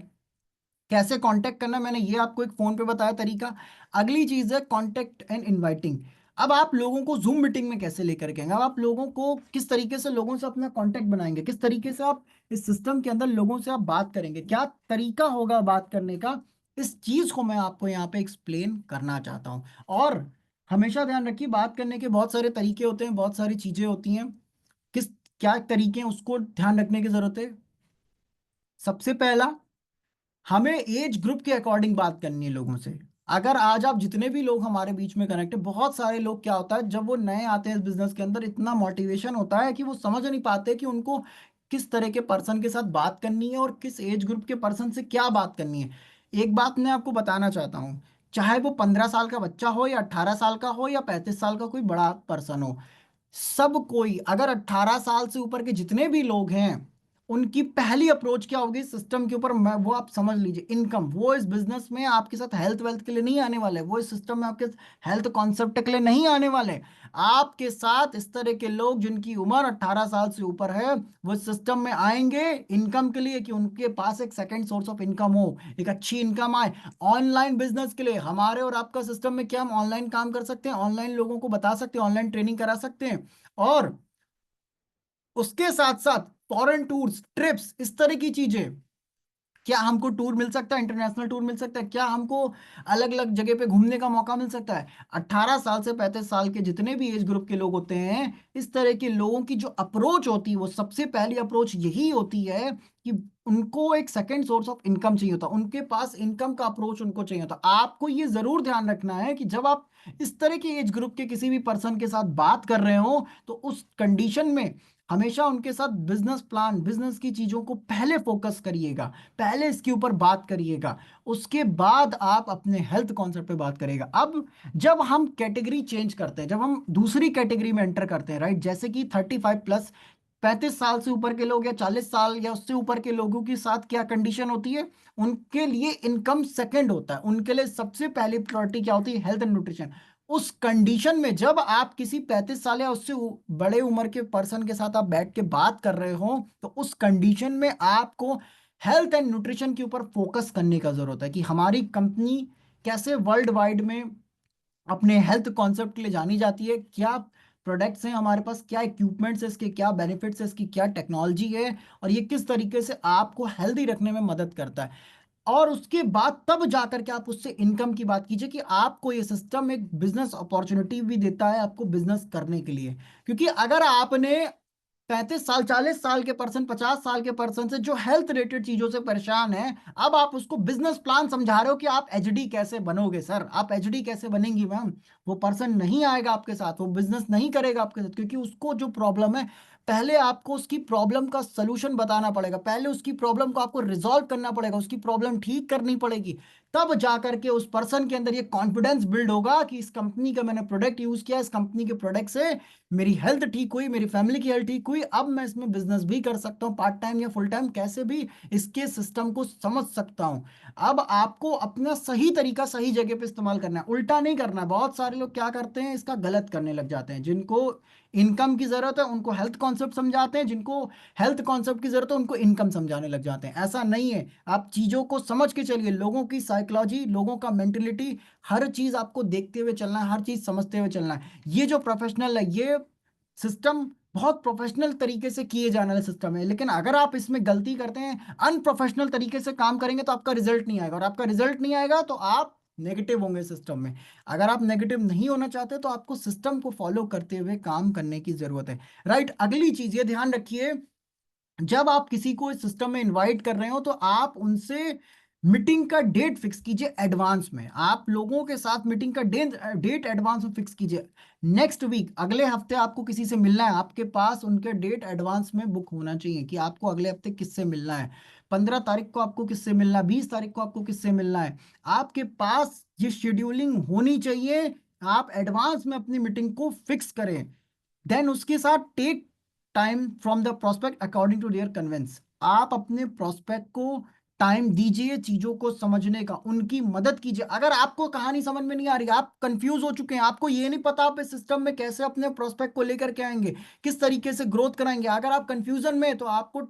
कैसे कांटेक्ट करना है, मैंने ये आपको एक फोन पे बताया तरीका। अगली चीज है कांटेक्ट एंड इनवाइटिंग। अब आप लोगों को जूम मीटिंग में कैसे लेकर के आएंगे, अब आप लोगों को किस तरीके से लोगों से अपना कांटेक्ट बनाएंगे, किस तरीके से आप इस सिस्टम के अंदर लोगों से आप बात करेंगे, क्या तरीका होगा बात करने का, इस चीज को मैं आपको यहाँ पे एक्सप्लेन करना चाहता हूँ। और हमेशा ध्यान रखिए, बात करने के बहुत सारे तरीके होते हैं, बहुत सारी चीजें होती हैं, किस क्या तरीके हैं उसको ध्यान रखने की जरूरत है। सबसे पहला, हमें एज ग्रुप के अकॉर्डिंग बात करनी है लोगों से। अगर आज आप जितने भी लोग हमारे बीच में कनेक्ट है, बहुत सारे लोग क्या होता है जब वो नए आते हैं इस बिजनेस के अंदर, इतना मोटिवेशन होता है कि वो समझ नहीं पाते कि उनको किस तरह के पर्सन के साथ बात करनी है और किस एज ग्रुप के पर्सन से क्या बात करनी है। एक बात मैं आपको बताना चाहता हूँ, चाहे वो 15 साल का बच्चा हो या 18 साल का हो या 35 साल का कोई बड़ा पर्सन हो, सब कोई, अगर 18 साल से ऊपर के जितने भी लोग हैं, उनकी पहली अप्रोच क्या होगी सिस्टम के ऊपर, वो आप समझ लीजिए, इनकम। वो इस बिजनेस में आपके साथ हेल्थ वेल्थ के लिए नहीं आने वाले, वो इस सिस्टम में आपके हेल्थ कॉन्सेप्ट के लिए नहीं आने वाले। आपके साथ इस तरह के लोग जिनकी उम्र 18 साल से ऊपर है, वो सिस्टम में आएंगे इनकम के लिए, कि उनके पास एक सेकंड सोर्स ऑफ इनकम हो, एक अच्छी इनकम आए। ऑनलाइन बिजनेस के लिए हमारे और आपका सिस्टम में क्या, हम ऑनलाइन काम कर सकते हैं, ऑनलाइन लोगों को बता सकते हैं, ऑनलाइन ट्रेनिंग करा सकते हैं। और उसके साथ साथ फॉरेन टूर्स, ट्रिप्स, इस तरह की चीजें, क्या हमको टूर मिल सकता है, इंटरनेशनल टूर मिल सकता है, क्या हमको अलग अलग जगह पे घूमने का मौका मिल सकता है। 18 साल से 35 साल के जितने भी एज ग्रुप के लोग होते हैं, इस तरह के लोगों की जो अप्रोच होती है, वो सबसे पहली अप्रोच यही होती है कि उनको एक सेकंड सोर्स ऑफ इनकम चाहिए होता, उनके पास इनकम का अप्रोच उनको चाहिए होता। आपको ये जरूर ध्यान रखना है कि जब आप इस तरह के एज ग्रुप के किसी भी पर्सन के साथ बात कर रहे हो, तो उस कंडीशन में हमेशा उनके साथ बिजनेस प्लान, बिजनेस की चीजों को पहले फोकस करिएगा, पहले इसके ऊपर बात करिएगा, उसके बाद आप अपने हेल्थ कॉन्सेप्ट पे बात करिएगा। अब जब हम कैटेगरी चेंज करते हैं, जब हम दूसरी कैटेगरी में एंटर करते हैं, राइट, जैसे कि 35+, 35 साल से ऊपर के लोग या 40 साल या उससे ऊपर के लोगों के साथ क्या कंडीशन होती है, उनके लिए इनकम सेकंड होता है, उनके लिए सबसे पहली प्रायोरिटी क्या होती है, हेल्थ एंड न्यूट्रिशन। उस कंडीशन में जब आप किसी 35 साल या उससे बड़े उम्र के पर्सन के साथ आप बैठ के बात कर रहे हो, तो उस कंडीशन में आपको हेल्थ एंड न्यूट्रिशन के ऊपर फोकस करने का जरूरत है, कि हमारी कंपनी कैसे वर्ल्ड वाइड में अपने हेल्थ कॉन्सेप्ट के लिए जानी जाती है, क्या प्रोडक्ट्स हैं हमारे पास, क्या इक्विपमेंट्स है इसके, क्या बेनिफिट्स है इसकी, क्या टेक्नोलॉजी है, और ये किस तरीके से आपको हेल्दी रखने में मदद करता है। और उसके बाद तब जाकर के आप उससे इनकम की बात कीजिए, कि आपको ये सिस्टम एक बिजनेस अपॉर्चुनिटी भी देता है आपको बिजनेस करने के लिए। क्योंकि अगर आपने 35 साल, 40 साल के पर्सन, 50 साल के पर्सन से जो हेल्थ रिलेटेड चीजों से परेशान है, अब आप उसको बिजनेस प्लान समझा रहे हो कि आप एचडी कैसे बनोगे, सर आप एचडी कैसे बनेंगी मैम, वो पर्सन नहीं आएगा आपके साथ, वो बिजनेस नहीं करेगा आपके साथ, क्योंकि उसको जो प्रॉब्लम है, पहले आपको उसकी प्रॉब्लम का सलूशन बताना पड़ेगा, पहले उसकी प्रॉब्लम को आपको रिजॉल्व करना पड़ेगा, उसकी प्रॉब्लम ठीक करनी पड़ेगी। तब जाकर के उस पर्सन के अंदर ये कॉन्फिडेंस बिल्ड होगा कि इस कंपनी का मैंने प्रोडक्ट यूज किया, इस कंपनी के प्रोडक्ट से मेरी हेल्थ ठीक हुई, मेरी फैमिली की हेल्थ ठीक हुई, अब मैं इसमें बिजनेस भी कर सकता हूँ, पार्ट टाइम या फुल टाइम, कैसे भी इसके सिस्टम को समझ सकता हूँ। अब आपको अपना सही तरीका सही जगह पे इस्तेमाल करना है, उल्टा नहीं करना है। बहुत सारे लोग क्या करते हैं, इसका गलत करने लग जाते हैं, जिनको इनकम की जरूरत है उनको हेल्थ कॉन्सेप्ट समझाते हैं, जिनको हेल्थ कॉन्सेप्ट की जरूरत है उनको इनकम समझाने लग जाते हैं। ऐसा नहीं है, आप चीजों को समझ के चलिए, लोगों की साइकोलॉजी, लोगों का मेंटेलिटी, हर चीज आपको देखते हुए चलना है, हर चीज समझते हुए चलना है। ये जो प्रोफेशनल है, ये सिस्टम बहुत प्रोफेशनल तरीके से किए जाने वाले सिस्टम है, लेकिन अगर आप इसमें गलती करते हैं, अनप्रोफेशनल तरीके से काम करेंगे, तो आपका रिजल्ट नहीं आएगा, और आपका रिजल्ट नहीं आएगा तो आप नेगेटिव होंगे सिस्टम में। अगर आप नेगेटिव नहीं होना चाहते, तो आपको सिस्टम को फॉलो करते हुए काम करने की जरूरत है, राइट। अगली चीज ये ध्यान रखिए, जब आप किसी को इस सिस्टम में इनवाइट कर रहे हो, तो आप उनसे मीटिंग का डेट फिक्स कीजिए एडवांस में, आप लोगों के साथ मीटिंग का डेट एडवांस में फिक्स कीजिए। नेक्स्ट वीक, अगले हफ्ते आपको किसी से मिलना है, आपके पास उनके डेट एडवांस में बुक होना चाहिए, कि आपको अगले हफ्ते किससे मिलना है, 15 तारीख को आपको किससे मिलना है, 20 तारीख को आपको किससे मिलना है, आपके पास ये शेड्यूलिंग होनी चाहिए। आप एडवांस में अपनी मीटिंग को फिक्स करें, देन उसके साथ take time from the prospect according to their convenience. आप अपने प्रोस्पेक्ट को टाइम दीजिए, चीजों को समझने का, उनकी मदद कीजिए। अगर आपको कहानी समझ में नहीं आ रही, आप कंफ्यूज हो चुके हैं, आपको ये नहीं पता आप इस सिस्टम में कैसे अपने प्रोस्पेक्ट को लेकर के आएंगे, किस तरीके से ग्रोथ कराएंगे, अगर आप कंफ्यूजन में हैं, तो आपको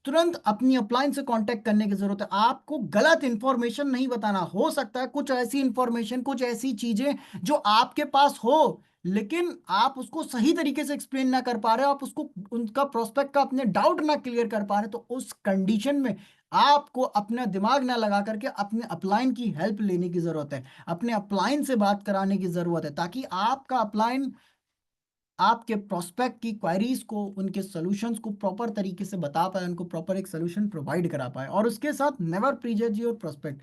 तुरंत अपनी अपलाइन से कांटेक्ट करने की जरूरत है। आपको गलत इंफॉर्मेशन नहीं बताना। हो सकता है कुछ ऐसी इंफॉर्मेशन, कुछ ऐसी चीजें जो आपके पास हो, लेकिन आप उसको सही तरीके से एक्सप्लेन ना कर पा रहे हो, आप उसको, उनका प्रोस्पेक्ट का अपने डाउट ना क्लियर कर पा रहे, तो उस कंडीशन में आपको अपना दिमाग ना लगा करके अपने अपलाइन की हेल्प लेने की जरूरत है, अपने अपलाइन से बात कराने की जरूरत है, ताकि आपका अपलाइन आपके प्रोस्पेक्ट की क्वेरीज को, उनके सॉल्यूशंस को प्रॉपर तरीके से बता पाए, उनको प्रॉपर एक सोल्यूशन प्रोवाइड करा पाए। और उसके साथ नेवर प्रीजज योर प्रोस्पेक्ट।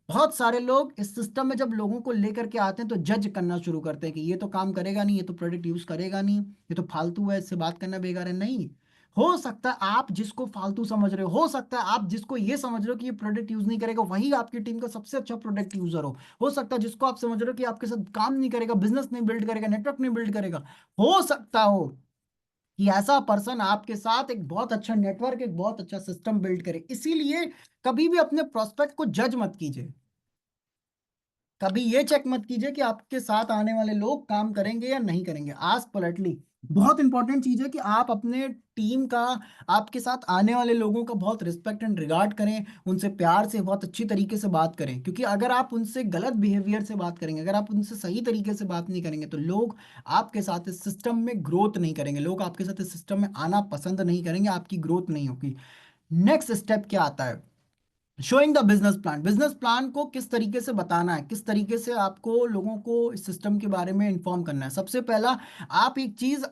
बहुत सारे लोग इस सिस्टम में जब लोगों को लेकर के आते हैं तो जज करना शुरू करते हैं कि ये तो काम करेगा नहीं, ये तो प्रोडक्ट यूज करेगा नहीं, ये तो फालतू है, इससे बात करना बेकार है। नहीं, हो सकता है आप जिसको फालतू समझ रहे हो सकता है आप जिसको ये समझ रहे हो कि ये प्रोडक्ट यूज नहीं करेगा, वही आपकी टीम का सबसे अच्छा प्रोडक्ट यूजर हो सकता है जिसको आप समझ रहे हो कि आपके साथ काम नहीं करेगा, बिजनेस नहीं बिल्ड करेगा, नेटवर्क नहीं बिल्ड करेगा, हो सकता हो कि ऐसा पर्सन आपके साथ एक बहुत अच्छा नेटवर्क, एक बहुत अच्छा सिस्टम बिल्ड करे। इसीलिए कभी भी अपने प्रोस्पेक्ट को जज मत कीजिए। कभी ये चेक मत कीजिए कि आपके साथ आने वाले लोग काम करेंगे या नहीं करेंगे। Ask politely. बहुत इंपॉर्टेंट चीज है कि आप अपने टीम का, आपके साथ आने वाले लोगों का बहुत रिस्पेक्ट एंड रिगार्ड करें, उनसे प्यार से, बहुत अच्छी तरीके से बात करें। क्योंकि अगर आप उनसे गलत बिहेवियर से बात करेंगे, अगर आप उनसे सही तरीके से बात नहीं करेंगे, तो लोग आपके साथ इस सिस्टम में ग्रोथ नहीं करेंगे, लोग आपके साथ इस सिस्टम में आना पसंद नहीं करेंगे, आपकी ग्रोथ नहीं होगी। नेक्स्ट स्टेप क्या आता है? Showing the business plan. Business plan को किस तरीके से बताना है, किस तरीके से आपको लोगों को इस सिस्टम के बारे में इंफॉर्म करना है। सबसे पहला, आप एक चीज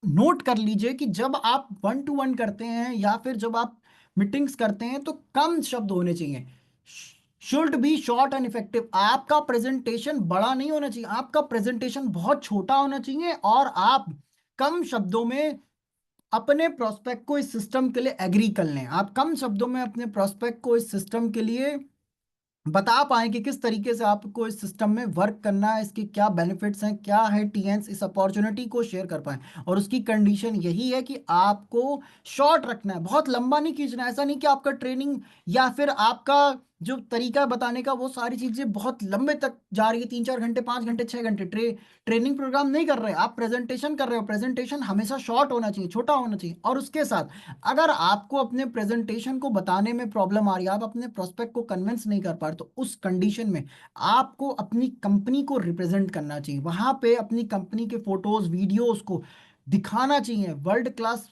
नोट कर लीजिए कि जब आप वन टू वन करते हैं या फिर जब आप मीटिंग्स करते हैं तो कम शब्द होने चाहिए। Should be short and effective. आपका प्रेजेंटेशन बड़ा नहीं होना चाहिए, आपका प्रेजेंटेशन बहुत छोटा होना चाहिए, और आप कम शब्दों में अपने प्रोस्पेक्ट को इस सिस्टम के लिए एग्री कर लें। आप कम शब्दों में अपने प्रोस्पेक्ट को इस सिस्टम के लिए बता पाएं कि किस तरीके से आपको इस सिस्टम में वर्क करना है, इसके क्या बेनिफिट्स हैं, क्या है टीएंस, इस अपॉर्चुनिटी को शेयर कर पाएं। और उसकी कंडीशन यही है कि आपको शॉर्ट रखना है, बहुत लंबा नहीं खींचना है। ऐसा नहीं कि आपका ट्रेनिंग या फिर आपका जो तरीका है बताने का, वो सारी चीजें बहुत लंबे तक जा रही है, 3 4 घंटे, 5 घंटे, 6 घंटे। ट्रेनिंग प्रोग्राम नहीं कर रहे, आप प्रेजेंटेशन कर रहे हो। प्रेजेंटेशन हमेशा शॉर्ट होना चाहिए, छोटा होना चाहिए। और उसके साथ, अगर आपको अपने प्रेजेंटेशन को बताने में प्रॉब्लम आ रही है, आप अपने प्रोस्पेक्ट को कन्विंस नहीं कर पा रहे, तो उस कंडीशन में आपको अपनी कंपनी को रिप्रेजेंट करना चाहिए। वहां पे अपनी कंपनी के फोटोज, वीडियोस को दिखाना चाहिए। वर्ल्ड क्लास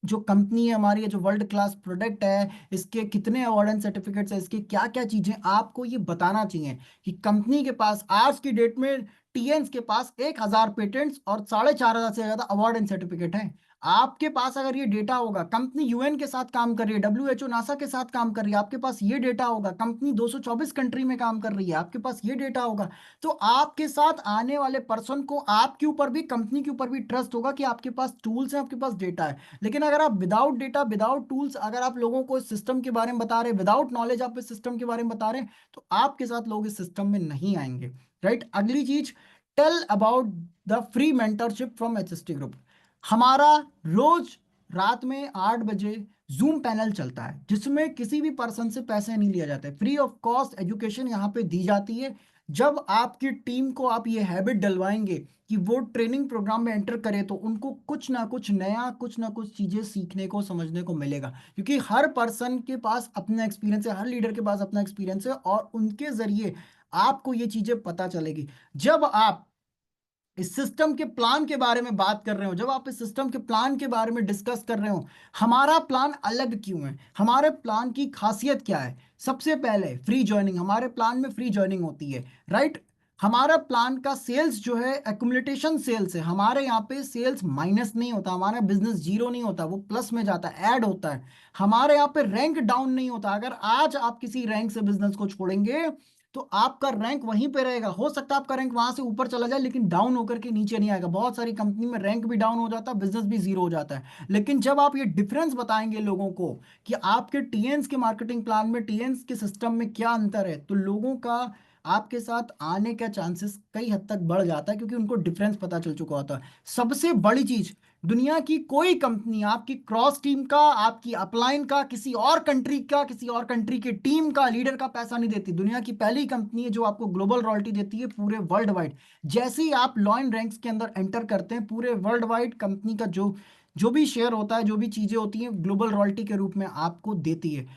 जो कंपनी है हमारी, ये जो वर्ल्ड क्लास प्रोडक्ट है, इसके कितने अवार्ड एंड सर्टिफिकेट्स है, इसके क्या क्या चीजें, आपको ये बताना चाहिए कि कंपनी के पास आज की डेट में, टीएन्स के पास 1,000 पेटेंट्स और 4,500 से ज्यादा अवार्ड एंड सर्टिफिकेट है। आपके पास अगर ये डेटा होगा, कंपनी यूएन के साथ काम कर रही है, डब्ल्यूएचओ नासा के साथ काम कर रही है, आपके पास ये डेटा होगा, कंपनी 224 कंट्री में काम कर रही है, आपके पास ये डेटा होगा, तो आपके साथ आने वाले पर्सन को आपके ऊपर भी, कंपनी के ऊपर भी ट्रस्ट होगा कि आपके पास टूल्स हैं, आपके पास डेटा है। लेकिन अगर आप विदाउट डेटा, विदाउट टूल्स, अगर आप लोगों को इस सिस्टम के बारे में बता रहे, विदाउट नॉलेज आप इस सिस्टम के बारे में बता रहे हैं, तो आपके साथ लोग इस सिस्टम में नहीं आएंगे। राइट। अगली चीज, tell about the free mentorship from HST group. हमारा रोज रात में 8 बजे जूम पैनल चलता है, जिसमें किसी भी पर्सन से पैसे नहीं लिया जाता है, फ्री ऑफ कॉस्ट एजुकेशन यहाँ पे दी जाती है। जब आपकी टीम को आप ये हैबिट डलवाएंगे कि वो ट्रेनिंग प्रोग्राम में एंटर करे, तो उनको कुछ ना कुछ नया, कुछ ना कुछ चीजें सीखने को, समझने को मिलेगा। क्योंकि हर पर्सन के पास अपना एक्सपीरियंस है, हर लीडर के पास अपना एक्सपीरियंस है, और उनके जरिए आपको ये चीजें पता चलेगी। जब आप इस सिस्टम के प्लान के बारे में बात कर रहे हो, जब आप इस सिस्टम के प्लान के बारे में डिस्कस कर रहे हो, हमारा प्लान अलग क्यों है, हमारे प्लान की खासियत क्या है, सबसे पहले फ्री ज्वाइनिंग। हमारे प्लान में फ्री ज्वाइनिंग होती है। राइट। हमारा प्लान का सेल्स जो है एक्युमुलेटेशन सेल्स है। हमारे यहाँ पे सेल्स माइनस नहीं होता, हमारा बिजनेस जीरो नहीं होता, वो प्लस में जाता है, ऐड होता है। हमारे यहाँ पे रैंक डाउन नहीं होता। अगर आज आप किसी रैंक से बिजनेस को छोड़ेंगे, तो आपका रैंक वहीं पे रहेगा। हो सकता है आपका रैंक वहां से ऊपर चला जाए, लेकिन डाउन होकर के नीचे नहीं आएगा। बहुत सारी कंपनी में रैंक भी डाउन हो जाता है, बिजनेस भी जीरो हो जाता है। लेकिन जब आप ये डिफरेंस बताएंगे लोगों को कि आपके टीएन्स के मार्केटिंग प्लान में, टीएन्स के सिस्टम में क्या अंतर है, तो लोगों का आपके साथ आने का चांसेस कई हद तक बढ़ जाता है, क्योंकि उनको डिफरेंस पता चल चुका होता है। सबसे बड़ी चीज, दुनिया की कोई कंपनी आपकी क्रॉस टीम का, आपकी अपलाइन का, किसी और कंट्री का, किसी और कंट्री की टीम का, लीडर का पैसा नहीं देती। दुनिया की पहली कंपनी है जो आपको ग्लोबल रॉयल्टी देती है पूरे वर्ल्ड वाइड। जैसे ही आप लॉ इन रैंक्स के अंदर एंटर करते हैं, पूरे वर्ल्ड वाइड कंपनी का जो जो भी शेयर होता है, जो भी चीजें होती हैं, ग्लोबल रॉयल्टी के रूप में आपको देती है।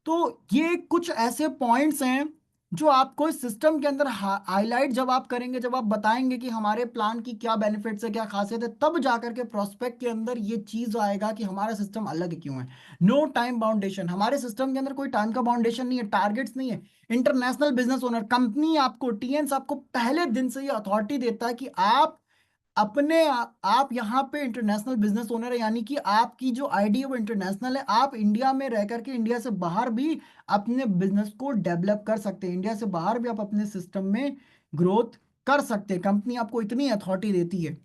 तो ये कुछ ऐसे पॉइंट्स हैं जो आपको इस सिस्टम के अंदर हाईलाइट जब आप करेंगे, जब आप बताएंगे कि हमारे प्लान की क्या बेनिफिट्स है, क्या खासियत है, तब जाकर के प्रोस्पेक्ट के अंदर ये चीज आएगा कि हमारा सिस्टम अलग क्यों है। नो टाइम बाउंडेशन, हमारे सिस्टम के अंदर कोई टाइम का बाउंडेशन नहीं है, टारगेट्स नहीं है। इंटरनेशनल बिजनेस ओनर कंपनी आपको, टीएन्स आपको पहले दिन से ये अथॉरिटी देता है कि आप आप यहाँ पे इंटरनेशनल बिजनेस ओनर है, यानी कि आपकी जो आईडी है वो इंटरनेशनल है। आप इंडिया में रह करके इंडिया से बाहर भी अपने बिजनेस को डेवलप कर सकते हैं, इंडिया से बाहर भी आप अपने सिस्टम में ग्रोथ कर सकते हैं। कंपनी आपको इतनी अथॉरिटी देती है।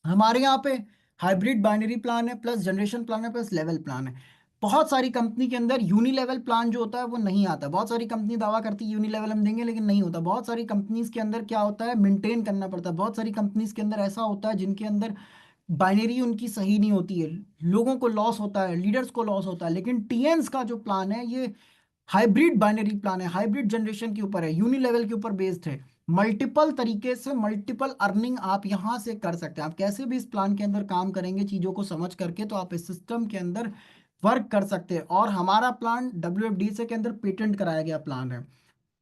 हमारे यहाँ पे हाइब्रिड बाइनरी प्लान है, प्लस जनरेशन प्लान है, प्लस लेवल प्लान है। बहुत सारी कंपनी के अंदर यूनी लेवल प्लान जो होता है वो नहीं आता। बहुत सारी कंपनी दावा करती है यूनी लेवल हम देंगे, लेकिन नहीं होता। बहुत सारी कंपनीज के अंदर क्या होता है, मेंटेन करना पड़ता है। बहुत सारी कंपनीज के अंदर ऐसा होता है जिनके अंदर बाइनरी उनकी सही नहीं होती है, लोगों को लॉस होता है, लीडर्स को लॉस होता है। लेकिन टीएन्स का जो प्लान है ये हाइब्रिड बाइनरी प्लान है, हाइब्रिड जनरेशन के ऊपर है, यूनी लेवल के ऊपर बेस्ड है। मल्टीपल तरीके से मल्टीपल अर्निंग आप यहां से कर सकते हैं। आप कैसे भी इस प्लान के अंदर काम करेंगे चीजों को समझ करके, तो आप इस सिस्टम के अंदर वर्क कर सकते हैं। और हमारा प्लान WFDC के अंदर पेटेंट कराया गया प्लान है।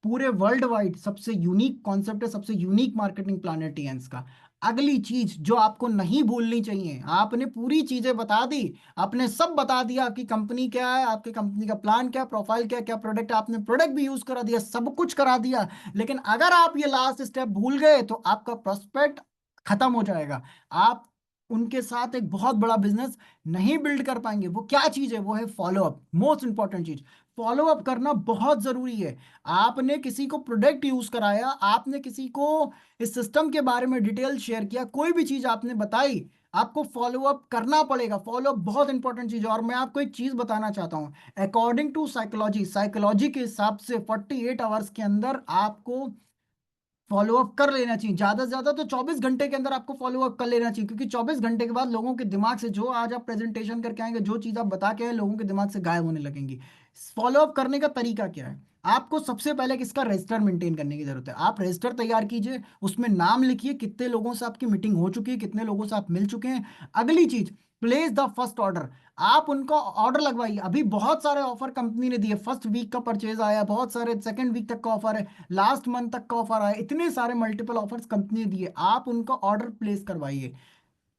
पूरे वर्ल्ड वाइड सबसे यूनिक कॉन्सेप्ट है, सबसे यूनिक मार्केटिंग प्लान है टीएन्स का। अगली चीज जो आपको नहीं भूलनी चाहिए, आपने पूरी चीजें बता दी, आपने सब बता दिया, आपकी कंपनी क्या है, आपकी कंपनी का प्लान क्या, प्रोफाइल क्या, क्या प्रोडक्ट है, आपने प्रोडक्ट भी यूज करा दिया, सब कुछ करा दिया। लेकिन अगर आप ये लास्ट स्टेप भूल गए तो आपका प्रोस्पेक्ट खत्म हो जाएगा। आप उनके साथ एक बहुत बड़ा बिजनेस नहीं बिल्ड कर पाएंगे। वो क्या चीज है, वो है फॉलो अप, मोस्ट इंपॉर्टेंट चीज। फॉलो अप करना बहुत जरूरी है। आपने किसी को प्रोडक्ट यूज कराया, आपने किसी को इस सिस्टम के बारे में डिटेल शेयर किया, कोई भी चीज आपने बताई, आपको फॉलो अप करना पड़ेगा। फॉलो अप बहुत इंपॉर्टेंट चीज है। और मैं आपको एक चीज बताना चाहता हूं, अकॉर्डिंग टू साइकोलॉजी के हिसाब से 48 आवर्स के अंदर आपको फॉलो अप कर लेना चाहिए। ज्यादा से ज्यादा तो 24 घंटे के अंदर आपको फॉलो अप कर लेना चाहिए, क्योंकि 24 घंटे के बाद लोगों के दिमाग से जो आज आप प्रेजेंटेशन करके आएंगे, जो चीज आप बता के आए, लोगों के दिमाग से गायब होने लगेंगी। फॉलो अप करने का तरीका क्या है, आपको सबसे पहले किसका रजिस्टर मेंटेन करने की जरूरत है। आप रजिस्टर तैयार कीजिए, उसमें नाम लिखिए, कितने लोगों से आपकी मीटिंग हो चुकी है, कितने लोगों से आप मिल चुके हैं। अगली चीज, प्लेस द फर्स्ट ऑर्डर। आप उनका ऑर्डर लगवाइए। अभी बहुत सारे ऑफर कंपनी ने दिए, फर्स्ट वीक का परचेज आया, बहुत सारे सेकंड वीक तक का ऑफर है, लास्ट मंथ तक का ऑफर आया, इतने सारे मल्टीपल ऑफर्स कंपनी ने दिए, आप उनका ऑर्डर प्लेस करवाइए।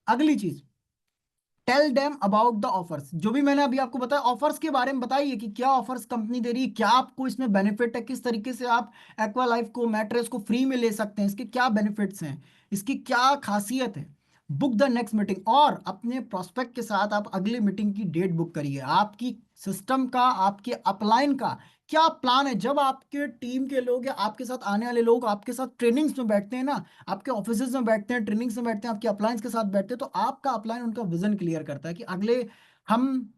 अगली चीज, tell them about the offers. जो भी मैंने अभी आपको बताया ऑफर्स के बारे में बताइए कि क्या ऑफर्स कंपनी दे रही है, क्या आपको इसमें बेनिफिट है, किस तरीके से आप एक्वा लाइफ को, मैट्रेस को फ्री में ले सकते हैं, इसके क्या बेनिफिट्स हैं, इसकी क्या खासियत है। बुक द नेक्स्ट मीटिंग, और अपने प्रोस्पेक्ट के साथ आप अगली मीटिंग की डेट बुक करिए। आपकी सिस्टम का, आपके अपलाइन का क्या प्लान है। जब आपके टीम के लोग या आपके साथ आने वाले लोग आपके साथ ट्रेनिंग्स में बैठते हैं ना, आपके ऑफिस में बैठते हैं, ट्रेनिंग्स में बैठते हैं, आपके अपलायंस के साथ बैठते हैं, तो आपका अपलायन उनका विजन क्लियर करता है कि अगले हम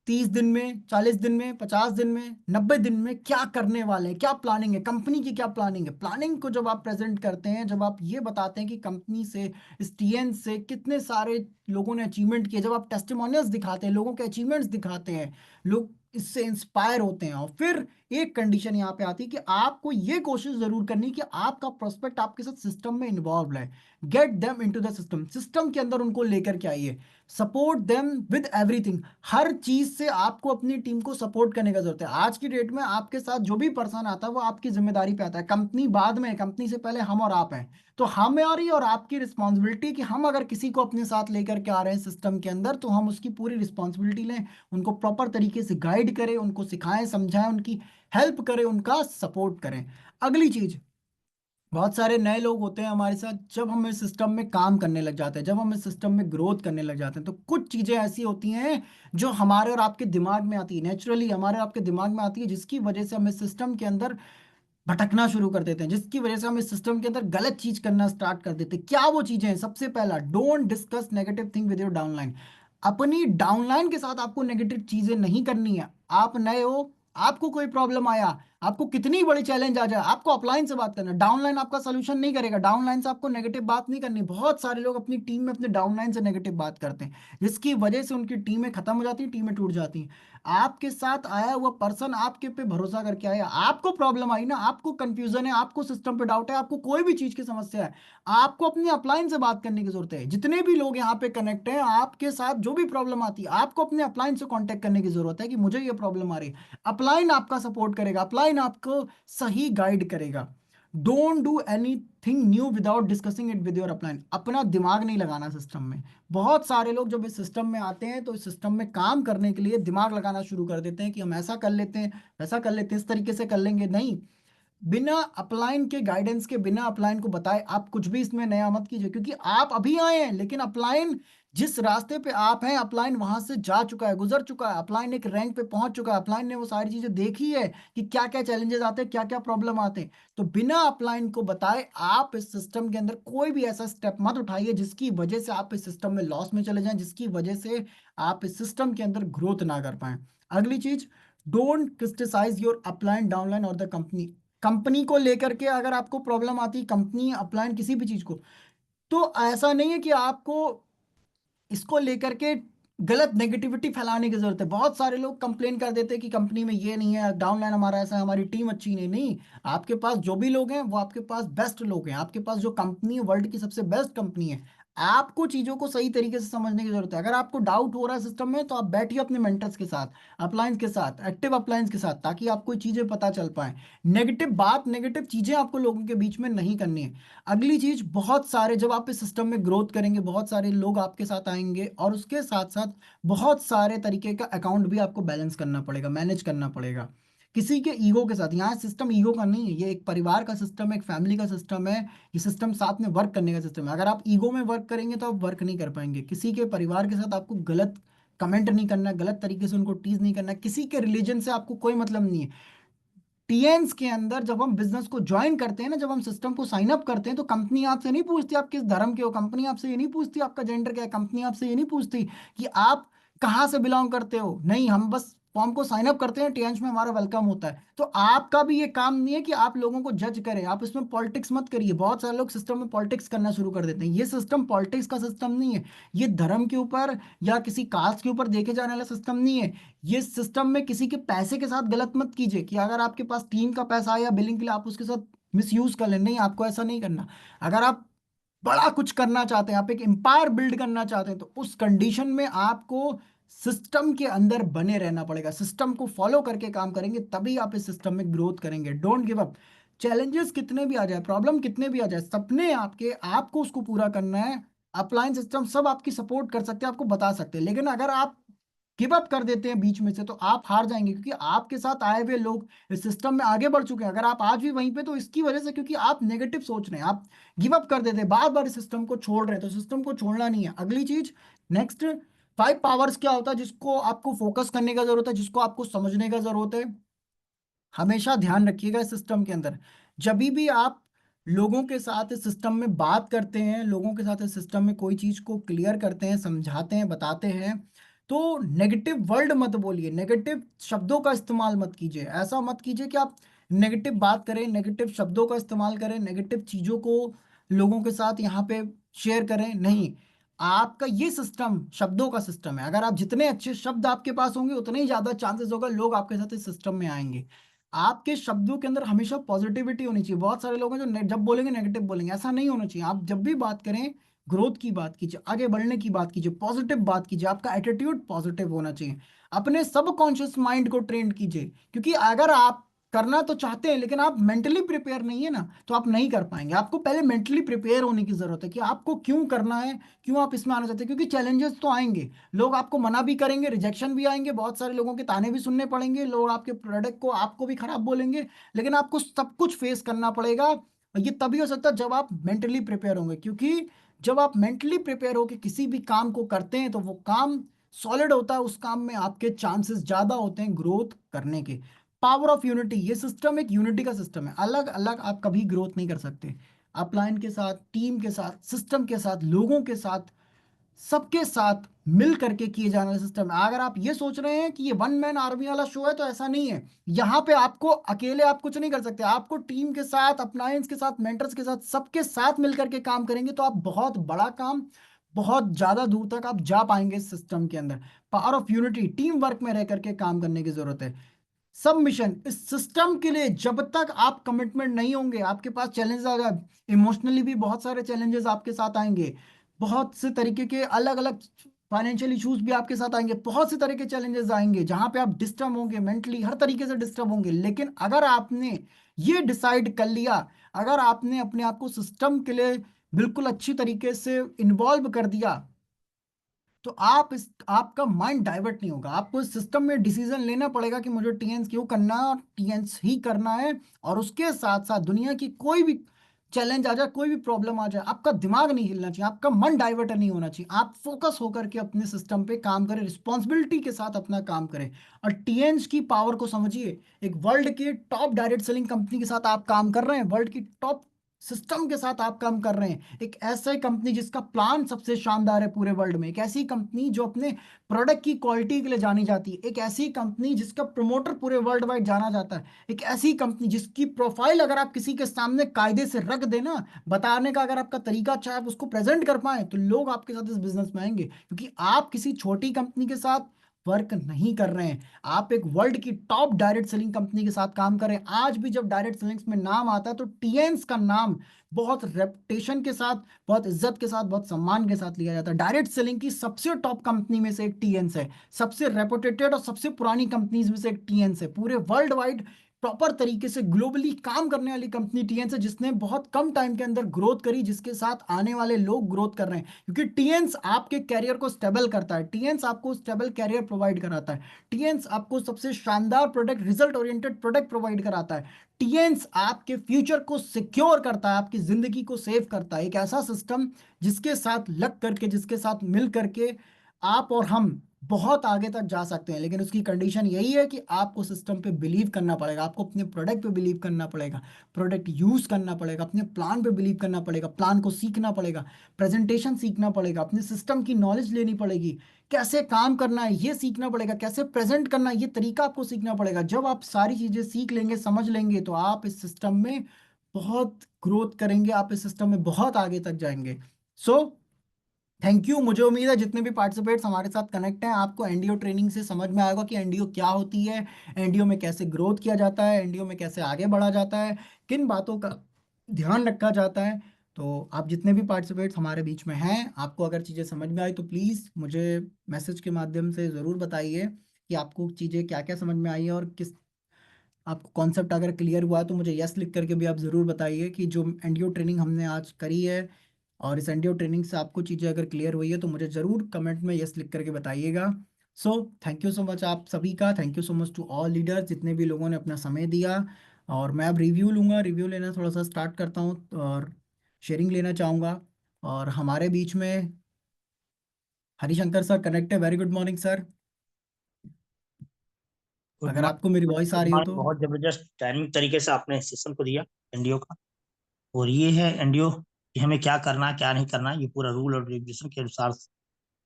30 दिन में, 40 दिन में, 50 दिन में, 90 दिन में क्या करने वाले हैं, क्या प्लानिंग है, कंपनी की क्या प्लानिंग है। प्लानिंग को जब आप प्रेजेंट करते हैं, जब आप ये बताते हैं कि कंपनी से, इस टीएन से कितने सारे लोगों ने अचीवमेंट किए, जब आप टेस्टिमोनियल्स दिखाते हैं, लोगों के अचीवमेंट्स दिखाते हैं, लोग इससे इंस्पायर होते हैं। और फिर एक कंडीशन यहाँ पे आती है कि आपको ये कोशिश जरूर करनी कि आपका प्रोस्पेक्ट आपके साथ सिस्टम में इन्वॉल्व है। Get them into the system, system के अंदर उनको लेकर के आइए। सपोर्ट देम विद एवरीथिंग, हर चीज से आपको अपनी टीम को सपोर्ट करने का जरूरत है। आज की डेट में आपके साथ जो भी पर्सन आता है वो आपकी जिम्मेदारी पे आता है। कंपनी बाद में है, कंपनी से पहले हम और आप हैं। तो हमारी और आपकी रिस्पॉन्सिबिलिटी कि हम अगर किसी को अपने साथ लेकर के आ रहे हैं सिस्टम के अंदर, तो हम उसकी पूरी रिस्पॉन्सिबिलिटी लें, उनको प्रॉपर तरीके से गाइड करें, उनको सिखाएं, समझाएं, उनकी हेल्प करें, उनका सपोर्ट करें। अगली चीज, बहुत सारे नए लोग होते हैं हमारे साथ, जब हम इस सिस्टम में काम करने लग जाते हैं, जब हम इस सिस्टम में ग्रोथ करने लग जाते हैं, तो कुछ चीज़ें ऐसी होती हैं जो हमारे और आपके दिमाग में आती है, नेचुरली हमारे और आपके दिमाग में आती है, जिसकी वजह से हम इस सिस्टम के अंदर भटकना शुरू कर देते हैं, जिसकी वजह से हम इस सिस्टम के अंदर गलत चीज करना स्टार्ट कर देते हैं। क्या वो चीजें हैं? सबसे पहला, don't discuss negative thing with your downline. अपनी डाउनलाइन के साथ आपको नेगेटिव चीजें नहीं करनी है। आप नए हो, आपको कोई प्रॉब्लम आया, आपको कितनी बड़ी चैलेंज आ जाए, आपको अपलाइन से बात करना है। डाउनलाइन आपका सोल्यूशन नहीं करेगा, डाउनलाइन से आपको नेगेटिव बात नहीं करनी। बहुत सारे लोग अपनी टीम में अपने डाउनलाइन से नेगेटिव बात करते हैं, जिसकी वजह से उनकी टीमें खत्म हो जाती हैं, टीमें टूट जाती हैं। आपके साथ आया हुआ पर्सन आपके पे भरोसा करके आया, आपको प्रॉब्लम आई ना, आपको कंफ्यूजन है, आपको सिस्टम पे डाउट है, आपको कोई भी चीज की समस्या है, आपको अपनी अपलाइन से बात करने की जरूरत है। जितने भी लोग यहाँ पे कनेक्ट हैं, आपके साथ जो भी प्रॉब्लम आती है, आपको अपने अपलाइन से कांटेक्ट करने की जरूरत है कि मुझे ये प्रॉब्लम आ रही है। अपलाइन आपका सपोर्ट करेगा, अपलाइन आपको सही गाइड करेगा। Don't do anything new without discussing it with your upline. अपना दिमाग नहीं लगाना सिस्टम में। बहुत सारे लोग जब इस सिस्टम में आते हैं तो इस सिस्टम में काम करने के लिए दिमाग लगाना शुरू कर देते हैं कि हम ऐसा कर लेते हैं, वैसा कर लेते हैं, इस तरीके से कर लेंगे। नहीं, बिना अपलाइन के गाइडेंस के, बिना अपलाइन को बताए आप कुछ भी इसमें नया मत कीजिए, क्योंकि आप अभी आए हैं, लेकिन अपलाइन जिस रास्ते पे आप हैं, अपलाइन वहां से जा चुका है, गुजर चुका है। अपलाइन एक रैंक पे पहुंच चुका है, अपलाइन ने वो सारी चीजें देखी है कि क्या क्या चैलेंजेस आते हैं, क्या क्या प्रॉब्लम आते हैं। तो बिना अपलाइन को बताए आप इस सिस्टम के अंदर कोई भी ऐसा स्टेप मत उठाइए जिसकी वजह से आप इस सिस्टम में लॉस में चले जाएं, जिसकी वजह से आप इस सिस्टम के अंदर ग्रोथ ना कर पाए। अगली चीज, don't criticise your upline downline और द कंपनी। कंपनी को लेकर के अगर आपको प्रॉब्लम आती है, कंपनी अपलाइन किसी भी चीज को, तो ऐसा नहीं है कि आपको इसको लेकर के गलत नेगेटिविटी फैलाने की जरूरत है। बहुत सारे लोग कंप्लेन कर देते हैं कि कंपनी में ये नहीं है, डाउनलाइन हमारा ऐसा है, हमारी टीम अच्छी नहीं। नहीं, आपके पास जो भी लोग हैं वो आपके पास बेस्ट लोग हैं, आपके पास जो कंपनी है वर्ल्ड की सबसे बेस्ट कंपनी है। आपको चीजों को सही तरीके से समझने की जरूरत है। अगर आपको डाउट हो रहा है सिस्टम में, तो आप बैठिए अपने मेंटर्स के साथ, अप्लायंस के साथ, एक्टिव अप्लायंस के साथ, ताकि आपको चीजें पता चल पाए। नेगेटिव बात, नेगेटिव चीजें आपको लोगों के बीच में नहीं करनी है। अगली चीज, बहुत सारे जब आप इस सिस्टम में ग्रोथ करेंगे, बहुत सारे लोग आपके साथ आएंगे, और उसके साथ साथ बहुत सारे तरीके का अकाउंट भी आपको बैलेंस करना पड़ेगा, मैनेज करना पड़ेगा। किसी के ईगो के साथ, यहाँ सिस्टम ईगो का नहीं है, ये एक परिवार का सिस्टम है, एक फैमिली का सिस्टम है। ये सिस्टम साथ में वर्क करने का सिस्टम है। अगर आप ईगो में वर्क करेंगे तो आप वर्क नहीं कर पाएंगे। किसी के परिवार के साथ आपको गलत कमेंट नहीं करना, गलत तरीके से उनको टीज नहीं करना। किसी के रिलीजन से आपको कोई मतलब नहीं है। टीएन्स के अंदर जब हम बिजनेस को ज्वाइन करते हैं ना, जब हम सिस्टम को साइन अप करते हैं, तो कंपनी आपसे नहीं पूछती आप किस धर्म के हो, कंपनी आपसे ये नहीं पूछती आपका जेंडर क्या है, कंपनी आपसे ये नहीं पूछती कि आप कहाँ से बिलोंग करते हो। नहीं, हम बस फॉर्म को साइन अप करते हैं, टीएन्स में हमारा वेलकम होता है। तो आपका भी ये काम नहीं है कि आप लोगों को जज करें, आप इसमें पॉलिटिक्स मत करिए। बहुत सारे लोग सिस्टम में पॉलिटिक्स करना शुरू कर देते हैं। ये सिस्टम पॉलिटिक्स का सिस्टम नहीं है। ये धर्म के ऊपर या किसी कास्ट के ऊपर देखे जाने वाला सिस्टम नहीं है। ये सिस्टम में किसी के पैसे के साथ गलत मत कीजिए कि अगर आपके पास टीम का पैसा आया बिलिंग के लिए, आप उसके साथ मिस यूज कर लें। नहीं, आपको ऐसा नहीं करना। अगर आप बड़ा कुछ करना चाहते हैं, आप एक एम्पायर बिल्ड करना चाहते हैं, तो उस कंडीशन में आपको सिस्टम के अंदर बने रहना पड़ेगा। सिस्टम को फॉलो करके काम करेंगे तभी आप इस सिस्टम में ग्रोथ करेंगे। Don't give up. चैलेंजेस कितने भी आ जाए, प्रॉब्लम कितने भी आ जाए, सपने आपके, आपको उसको पूरा करना है। अपलाइन सिस्टम सब आपकी सपोर्ट कर सकते हैं, आपको बता सकते हैं, लेकिन अगर आप गिव अप कर देते हैं बीच में से, तो आप हार जाएंगे, क्योंकि आपके साथ आए हुए लोग इस सिस्टम में आगे बढ़ चुके हैं। अगर आप आज भी वहीं पे, तो इसकी वजह से, क्योंकि आप नेगेटिव सोच रहे हैं, आप गिव अप कर देते हैं, बार बार इस सिस्टम को छोड़ रहे हैं। तो सिस्टम को छोड़ना नहीं है। अगली चीज, नेक्स्ट, 5 पावर्स क्या होता है जिसको आपको फोकस करने का जरूरत है, जिसको आपको समझने का जरूरत है। हमेशा ध्यान रखिएगा इस सिस्टम के अंदर, जब भी आप लोगों के साथ इस सिस्टम में बात करते हैं, लोगों के साथ इस सिस्टम में कोई चीज को क्लियर करते हैं, समझाते हैं, बताते हैं, तो नेगेटिव वर्ड मत बोलिए, नेगेटिव शब्दों का इस्तेमाल मत कीजिए। ऐसा मत कीजिए कि आप नेगेटिव बात करें, नेगेटिव शब्दों का इस्तेमाल करें, नेगेटिव चीजों को लोगों के साथ यहाँ पे शेयर करें। नहीं, आपका ये सिस्टम शब्दों का सिस्टम है। अगर आप जितने अच्छे शब्द आपके पास होंगे, उतने ही ज्यादा चांसेस होगा लोग आपके साथ इस सिस्टम में आएंगे। आपके शब्दों के अंदर हमेशा पॉजिटिविटी होनी चाहिए। बहुत सारे लोग हैं जो जब बोलेंगे नेगेटिव बोलेंगे, ऐसा नहीं होना चाहिए। आप जब भी बात करें, ग्रोथ की बात कीजिए, आगे बढ़ने की बात कीजिए, पॉजिटिव बात कीजिए, आपका एटीट्यूड पॉजिटिव होना चाहिए। अपने सबकॉन्शियस माइंड को ट्रेन कीजिए, क्योंकि अगर आप करना तो चाहते हैं, लेकिन आप मेंटली प्रिपेयर नहीं है ना, तो आप नहीं कर पाएंगे। आपको पहले मेंटली प्रिपेयर होने की जरूरत है कि आपको क्यों करना है, क्यों आप इसमें आना चाहते हैं। क्योंकि चैलेंजेस तो आएंगे, लोग आपको मना भी करेंगे, रिजेक्शन भी आएंगे, बहुत सारे लोगों के ताने भी सुनने पड़ेंगे, लोग आपके प्रोडक्ट को, आपको भी खराब बोलेंगे, लेकिन आपको सब कुछ फेस करना पड़ेगा। और ये तभी हो सकता है जब आप मेंटली प्रिपेयर होंगे, क्योंकि जब आप मेंटली प्रिपेयर होकर किसी भी काम को करते हैं, तो वो काम सॉलिड होता है, उस काम में आपके चांसेस ज्यादा होते हैं ग्रोथ करने के। पावर ऑफ यूनिटी, ये सिस्टम एक यूनिटी का सिस्टम है। अलग अलग आप कभी ग्रोथ नहीं कर सकते। अपलाइन के साथ, टीम के साथ, सिस्टम के साथ, लोगों के साथ सबके साथ मिल करके किए जाने वाला सिस्टम है। अगर आप ये सोच रहे हैं कि ये वन मैन आर्मी वाला शो है, तो ऐसा नहीं है। यहाँ पे आपको अकेले आप कुछ नहीं कर सकते, आपको टीम के साथ, अपलायंस के साथ, मेंटर्स के साथ, सबके साथ मिल करके काम करेंगे तो आप बहुत बड़ा काम, बहुत ज्यादा दूर तक आप जा पाएंगे इस सिस्टम के अंदर। Power of unity, team work में रह करके काम करने की जरूरत है। सब मिशन इस सिस्टम के लिए जब तक आप कमिटमेंट नहीं होंगे, आपके पास चैलेंजेस आ जाए, इमोशनली भी बहुत सारे चैलेंजेस आपके साथ आएंगे, बहुत से तरीके के अलग अलग फाइनेंशियल इश्यूज भी आपके साथ आएंगे, बहुत से तरह के चैलेंजेस आएंगे जहां पे आप डिस्टर्ब होंगे, मेंटली हर तरीके से डिस्टर्ब होंगे। लेकिन अगर आपने ये डिसाइड कर लिया, अगर आपने अपने आप को सिस्टम के लिए बिल्कुल अच्छी तरीके से इन्वॉल्व कर दिया, तो आप इस आपका माइंड डाइवर्ट नहीं होगा। आपको इस सिस्टम में डिसीजन लेना पड़ेगा कि मुझे टीएन्स क्यों करना है और टीएन्स ही करना है। और उसके साथ साथ दुनिया की कोई भी चैलेंज आ जाए, कोई भी प्रॉब्लम आ जाए, आपका दिमाग नहीं हिलना चाहिए, आपका मन डाइवर्ट नहीं होना चाहिए। आप फोकस होकर के अपने सिस्टम पे काम करें, रिस्पॉन्सिबिलिटी के साथ अपना काम करें। और टीएन्स की पावर को समझिए। एक वर्ल्ड के टॉप डायरेक्ट सेलिंग कंपनी के साथ आप काम कर रहे हैं, वर्ल्ड की टॉप सिस्टम के साथ आप काम कर रहे हैं, एक ऐसा कंपनी जिसका प्लान सबसे शानदार है पूरे वर्ल्ड में, एक ऐसी कंपनी जो अपने प्रोडक्ट की क्वालिटी के लिए जानी जाती है, एक ऐसी कंपनी जिसका प्रमोटर पूरे वर्ल्ड वाइड जाना जाता है, एक ऐसी कंपनी जिसकी प्रोफाइल अगर आप किसी के सामने कायदे से रख देना, बताने का अगर आपका तरीका अच्छा है, आप उसको प्रेजेंट कर पाए, तो लोग आपके साथ इस बिजनेस में आएंगे। क्योंकि आप किसी छोटी कंपनी के साथ वर्क नहीं कर रहे हैं, आप एक वर्ल्ड की टॉप डायरेक्ट सेलिंग कंपनी के साथ काम कर रहे हैं। आज भी जब डायरेक्ट सेलिंग्स में नाम आता है तो टीएन्स का नाम बहुत रेपुटेशन के साथ, बहुत इज्जत के साथ, बहुत सम्मान के साथ लिया जाता है। डायरेक्ट सेलिंग की सबसे टॉप कंपनी में से एक टीएन्स है, सबसे रेपुटेटेड और सबसे पुरानी कंपनीज में से एक टीएन्स है। पूरे वर्ल्ड वाइड प्रॉपर तरीके से ग्लोबली काम करने वाली कंपनी टीएन्स है, जिसने बहुत कम टाइम के अंदर ग्रोथ करी, जिसके साथ आने वाले लोग ग्रोथ कर रहे हैं। क्योंकि टीएन्स आपके कैरियर को स्टेबल करता है, टीएन्स आपको स्टेबल कैरियर प्रोवाइड कराता है, टीएन्स आपको सबसे शानदार product, result oriented product provide कराता है, टीएन्स आपके फ्यूचर को सिक्योर करता है, आपकी जिंदगी को सेव करता है। एक ऐसा सिस्टम जिसके साथ लग करके, जिसके साथ मिल करके आप और हम बहुत आगे तक जा सकते हैं। लेकिन उसकी कंडीशन यही है कि आपको सिस्टम पे बिलीव करना पड़ेगा, आपको अपने प्रोडक्ट पे बिलीव करना पड़ेगा, प्रोडक्ट यूज करना पड़ेगा, अपने प्लान पे बिलीव करना पड़ेगा, प्लान को सीखना पड़ेगा, प्रेजेंटेशन सीखना पड़ेगा, अपने सिस्टम की नॉलेज लेनी पड़ेगी, कैसे काम करना है ये सीखना पड़ेगा, कैसे प्रेजेंट करना है ये तरीका आपको सीखना पड़ेगा। जब आप सारी चीजें सीख लेंगे, समझ लेंगे, तो आप इस सिस्टम में बहुत ग्रोथ करेंगे, आप इस सिस्टम में बहुत आगे तक जाएंगे। सो थैंक यू। मुझे उम्मीद है जितने भी पार्टिसिपेट्स हमारे साथ कनेक्ट हैं, आपको एनडीओ ट्रेनिंग से समझ में आएगा कि एनडीओ क्या होती है, एनडीओ में कैसे ग्रोथ किया जाता है, एनडीओ में कैसे आगे बढ़ा जाता है, किन बातों का ध्यान रखा जाता है। तो आप जितने भी पार्टिसिपेट्स हमारे बीच में हैं, आपको अगर चीज़ें समझ में आई तो प्लीज़ मुझे मैसेज के माध्यम से ज़रूर बताइए कि आपको चीज़ें क्या क्या समझ में आई है, और किस आपको कॉन्सेप्ट अगर क्लियर हुआ है तो मुझे यस लिख करके भी आप ज़रूर बताइए कि जो एनडीओ ट्रेनिंग हमने आज करी है, और इस एनडीओ ट्रेनिंग से आपको चीज़ें अगर क्लियर हुई है तो मुझे ज़रूर कमेंट में यस लिख करके बताइएगा। So thank you so much आप सभी का, thank you so much to all leaders जितने भी लोगों ने अपना समय दिया। और मैं अब रिव्यू लूँगा, रिव्यू लेना थोड़ा सा स्टार्ट करता हूँ और शेयरिंग लेना चाहूँगा। और हमारे बीच में हरिशंकर सर कनेक्ट है। Very good morning sir, good अगर आपको मेरी मॉर्निंग। वॉइस आ गुड रही हो मॉर्निंग। तो। बहुत जबरदस्त डायनेमिक तरीके से आपने सेशन को दिया एनडीओ का। और ये है एनडीओ कि हमें क्या करना है क्या नहीं करना है, ये पूरा रूल और रेगुलेशन के अनुसार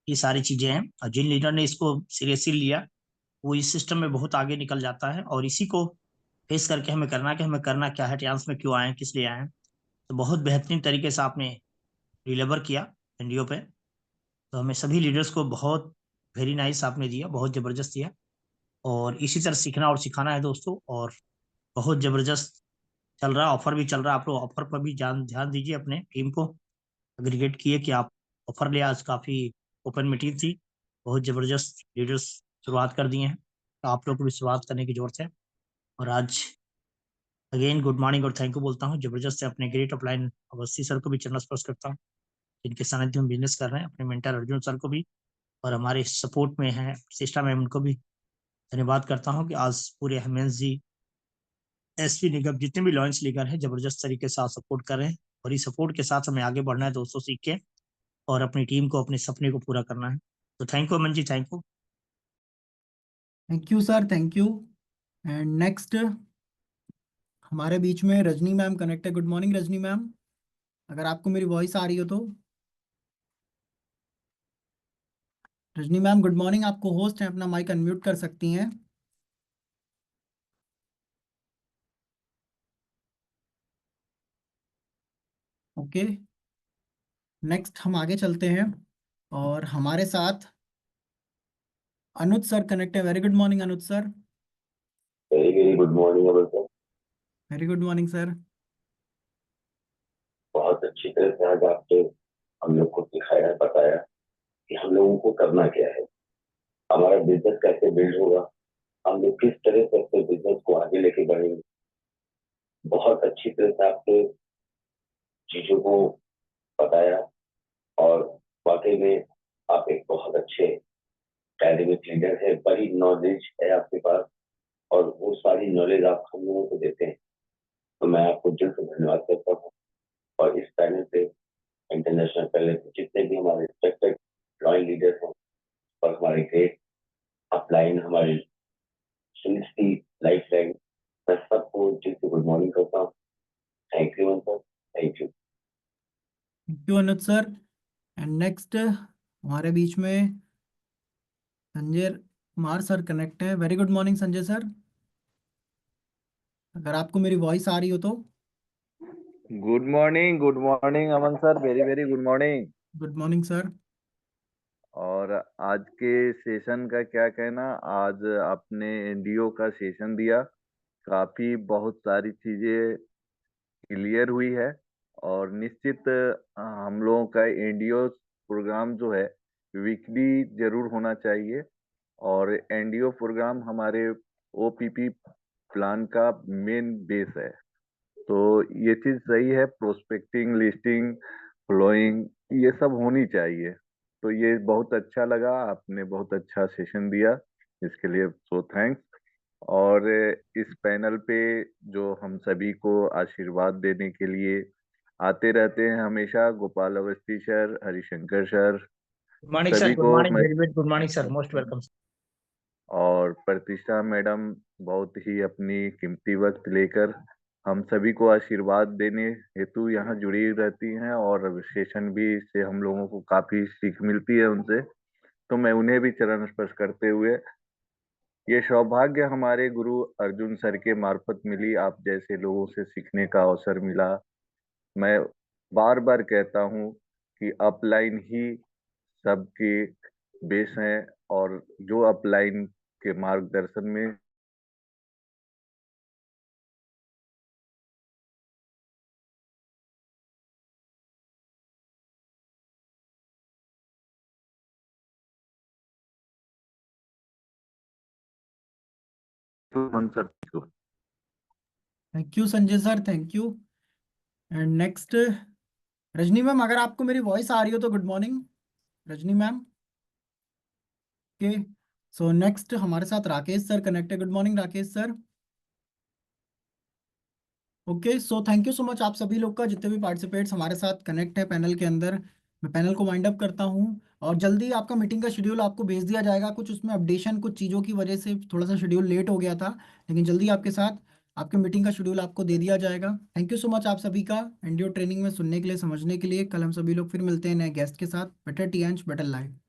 ये सारी चीजें हैं। और जिन लीडर ने इसको सीरियसली लिया वो इस सिस्टम में बहुत आगे निकल जाता है। और इसी को फेस करके हमें करना है कि हमें करना क्या है, ट्रांस में क्यों आए हैं, किस लिए आए हैं। तो बहुत बेहतरीन तरीके से आपने डिलीवर किया एनडीओ पे। तो हमें सभी लीडर्स को बहुत वेरी नाइस आपने दिया, बहुत जबरदस्त दिया। और इसी तरह सीखना और सिखाना है दोस्तों। और बहुत जबरदस्त चल रहा है, ऑफर भी चल रहा है। आप लोग ऑफर पर भी ध्यान ध्यान दीजिए, अपने टीम को एग्रीगेट किए कि आप ऑफर ले। आज काफ़ी ओपन मीटिंग थी, बहुत ज़बरदस्त लीडर्स शुरुआत कर दिए हैं, तो आप लोग को भी शुरुआत करने की जरूरत है। और आज अगेन गुड मॉर्निंग और थैंक यू बोलता हूँ जबरदस्त से अपने ग्रेट अपलाइन अवस्थी सर को भी चरण स्पर्श करता हूँ, जिनके सानिध्य में बिजनेस कर रहे हैं, अपने मेंटर अर्जुन सर को भी, और हमारे सपोर्ट में है सिस्टम में उनको भी धन्यवाद करता हूँ कि आज पूरे हेमेंस जी, एसपी निगम, जितने भी लॉयंस लीगर हैं, जबरदस्त तरीके से आप सपोर्ट कर रहे हैं। और इस सपोर्ट के साथ हमें आगे बढ़ना है दोस्तों, सीख के, और अपनी टीम को, अपने सपने को पूरा करना है। तो thank you Aman ji, thank you. Thank you sir, thank you. And next हमारे बीच में रजनी मैम कनेक्ट है। गुड मॉर्निंग रजनी मैम, अगर आपको मेरी वॉइस आ रही हो तो। रजनी मैम गुड मॉर्निंग, आपको होस्ट हैं, अपना माइक अनम्यूट कर सकती हैं। ओके, नेक्स्ट हम आगे चलते हैं और हमारे साथ अनुज सर कनेक्ट है। Very good morning Anuj sir. Very very good morning Aman sir. Very good morning sir. बहुत अच्छी तरह से आज आपने हम लोग को सिखाया बताया कि हम लोगों को करना क्या है, हमारा बिजनेस कैसे बिल्ड होगा, हम लोग किस तरह से अपने बिजनेस को आगे लेके बढ़ेंगे। बहुत अच्छी तरह से आपने चीजों को बताया और वाकई में आप एक बहुत अच्छे एकेडमिक लीडर है, बड़ी नॉलेज है आपके पास और वो सारी नॉलेज आप हम लोगों को देते हैं। तो मैं आपको दिल से धन्यवाद करता हूँ। और इस पैनल पे इंटरनेशनल पैनल पे जितने भी हमारे रिस्पेक्टेड ड्राइंग लीडर्स हैं और हमारे ग्रेट अपलाइन हमारी सुनिश्चित लाइफ लाइन, मैं सबको दिल से गुड मॉर्निंग करता हूँ। Thank you sir, thank you. Thank you Anuj sir. And next हमारे बीच में संजय कुमार सर कनेक्ट है। Very good morning Sanjay sir, अगर आपको मेरी वॉइस आ रही हो तो। Good morning Aman sir, very very good morning. Good morning sir. और आज के सेशन का क्या कहना, आज आपने एनडीओ का सेशन दिया, काफी बहुत सारी चीजें क्लियर हुई है। और निश्चित हम लोगों का एनडीओ प्रोग्राम जो है वीकली जरूर होना चाहिए। और एनडीओ प्रोग्राम हमारे ओपीपी प्लान का मेन बेस है। तो ये चीज सही है, प्रोस्पेक्टिंग, लिस्टिंग, फ्लोइंग, ये सब होनी चाहिए। तो ये बहुत अच्छा लगा, आपने बहुत अच्छा सेशन दिया, इसके लिए सो थैंक्स। और इस पैनल पे जो हम सभी को आशीर्वाद देने के लिए आते रहते हैं हमेशा, Gopal Awasthi sir, Harishankar sir, good morning sir, सभी गुड को मॉर्निंग, मैं, very very good morning sir, most welcome. और प्रतिष्ठा मैडम बहुत ही अपनी कीमती वक्त लेकर हम सभी को आशीर्वाद देने हेतु यहाँ जुड़ी रहती हैं। और सेशन भी से हम लोगों को काफी सीख मिलती है उनसे। तो मैं उन्हें भी चरण स्पर्श करते हुए, ये सौभाग्य हमारे गुरु अर्जुन सर के मार्फत मिली, आप जैसे लोगों से सीखने का अवसर मिला। मैं बार बार कहता हूँ कि अपलाइन ही सबके बेस हैं, और जो अपलाइन के मार्गदर्शन में तो हम सब thank you Sanjay sir, thank you. And next Rajni ma'am, अगर आपको मेरी वॉइस आ रही हो तो good morning Rajni ma'am. Okay, so next हमारे साथ राकेश सर कनेक्ट है। Good morning Rakesh sir. Okay, so thank you so much आप सभी लोग का, जितने भी पार्टिसिपेट्स हमारे साथ कनेक्ट है पैनल के अंदर। मैं पैनल को वाइंड अप करता हूँ और जल्दी आपका मीटिंग का शेड्यूल आपको भेज दिया जाएगा। कुछ उसमें अपडेशन, कुछ चीज़ों की वजह से थोड़ा सा शेड्यूल लेट हो गया था, लेकिन जल्दी आपके साथ आपके मीटिंग का शेड्यूल आपको दे दिया जाएगा। थैंक यू सो मच आप सभी का एनडीओ ट्रेनिंग में सुनने के लिए, समझने के लिए। कल हम सभी लोग फिर मिलते हैं नए गेस्ट के साथ। Better T and better life.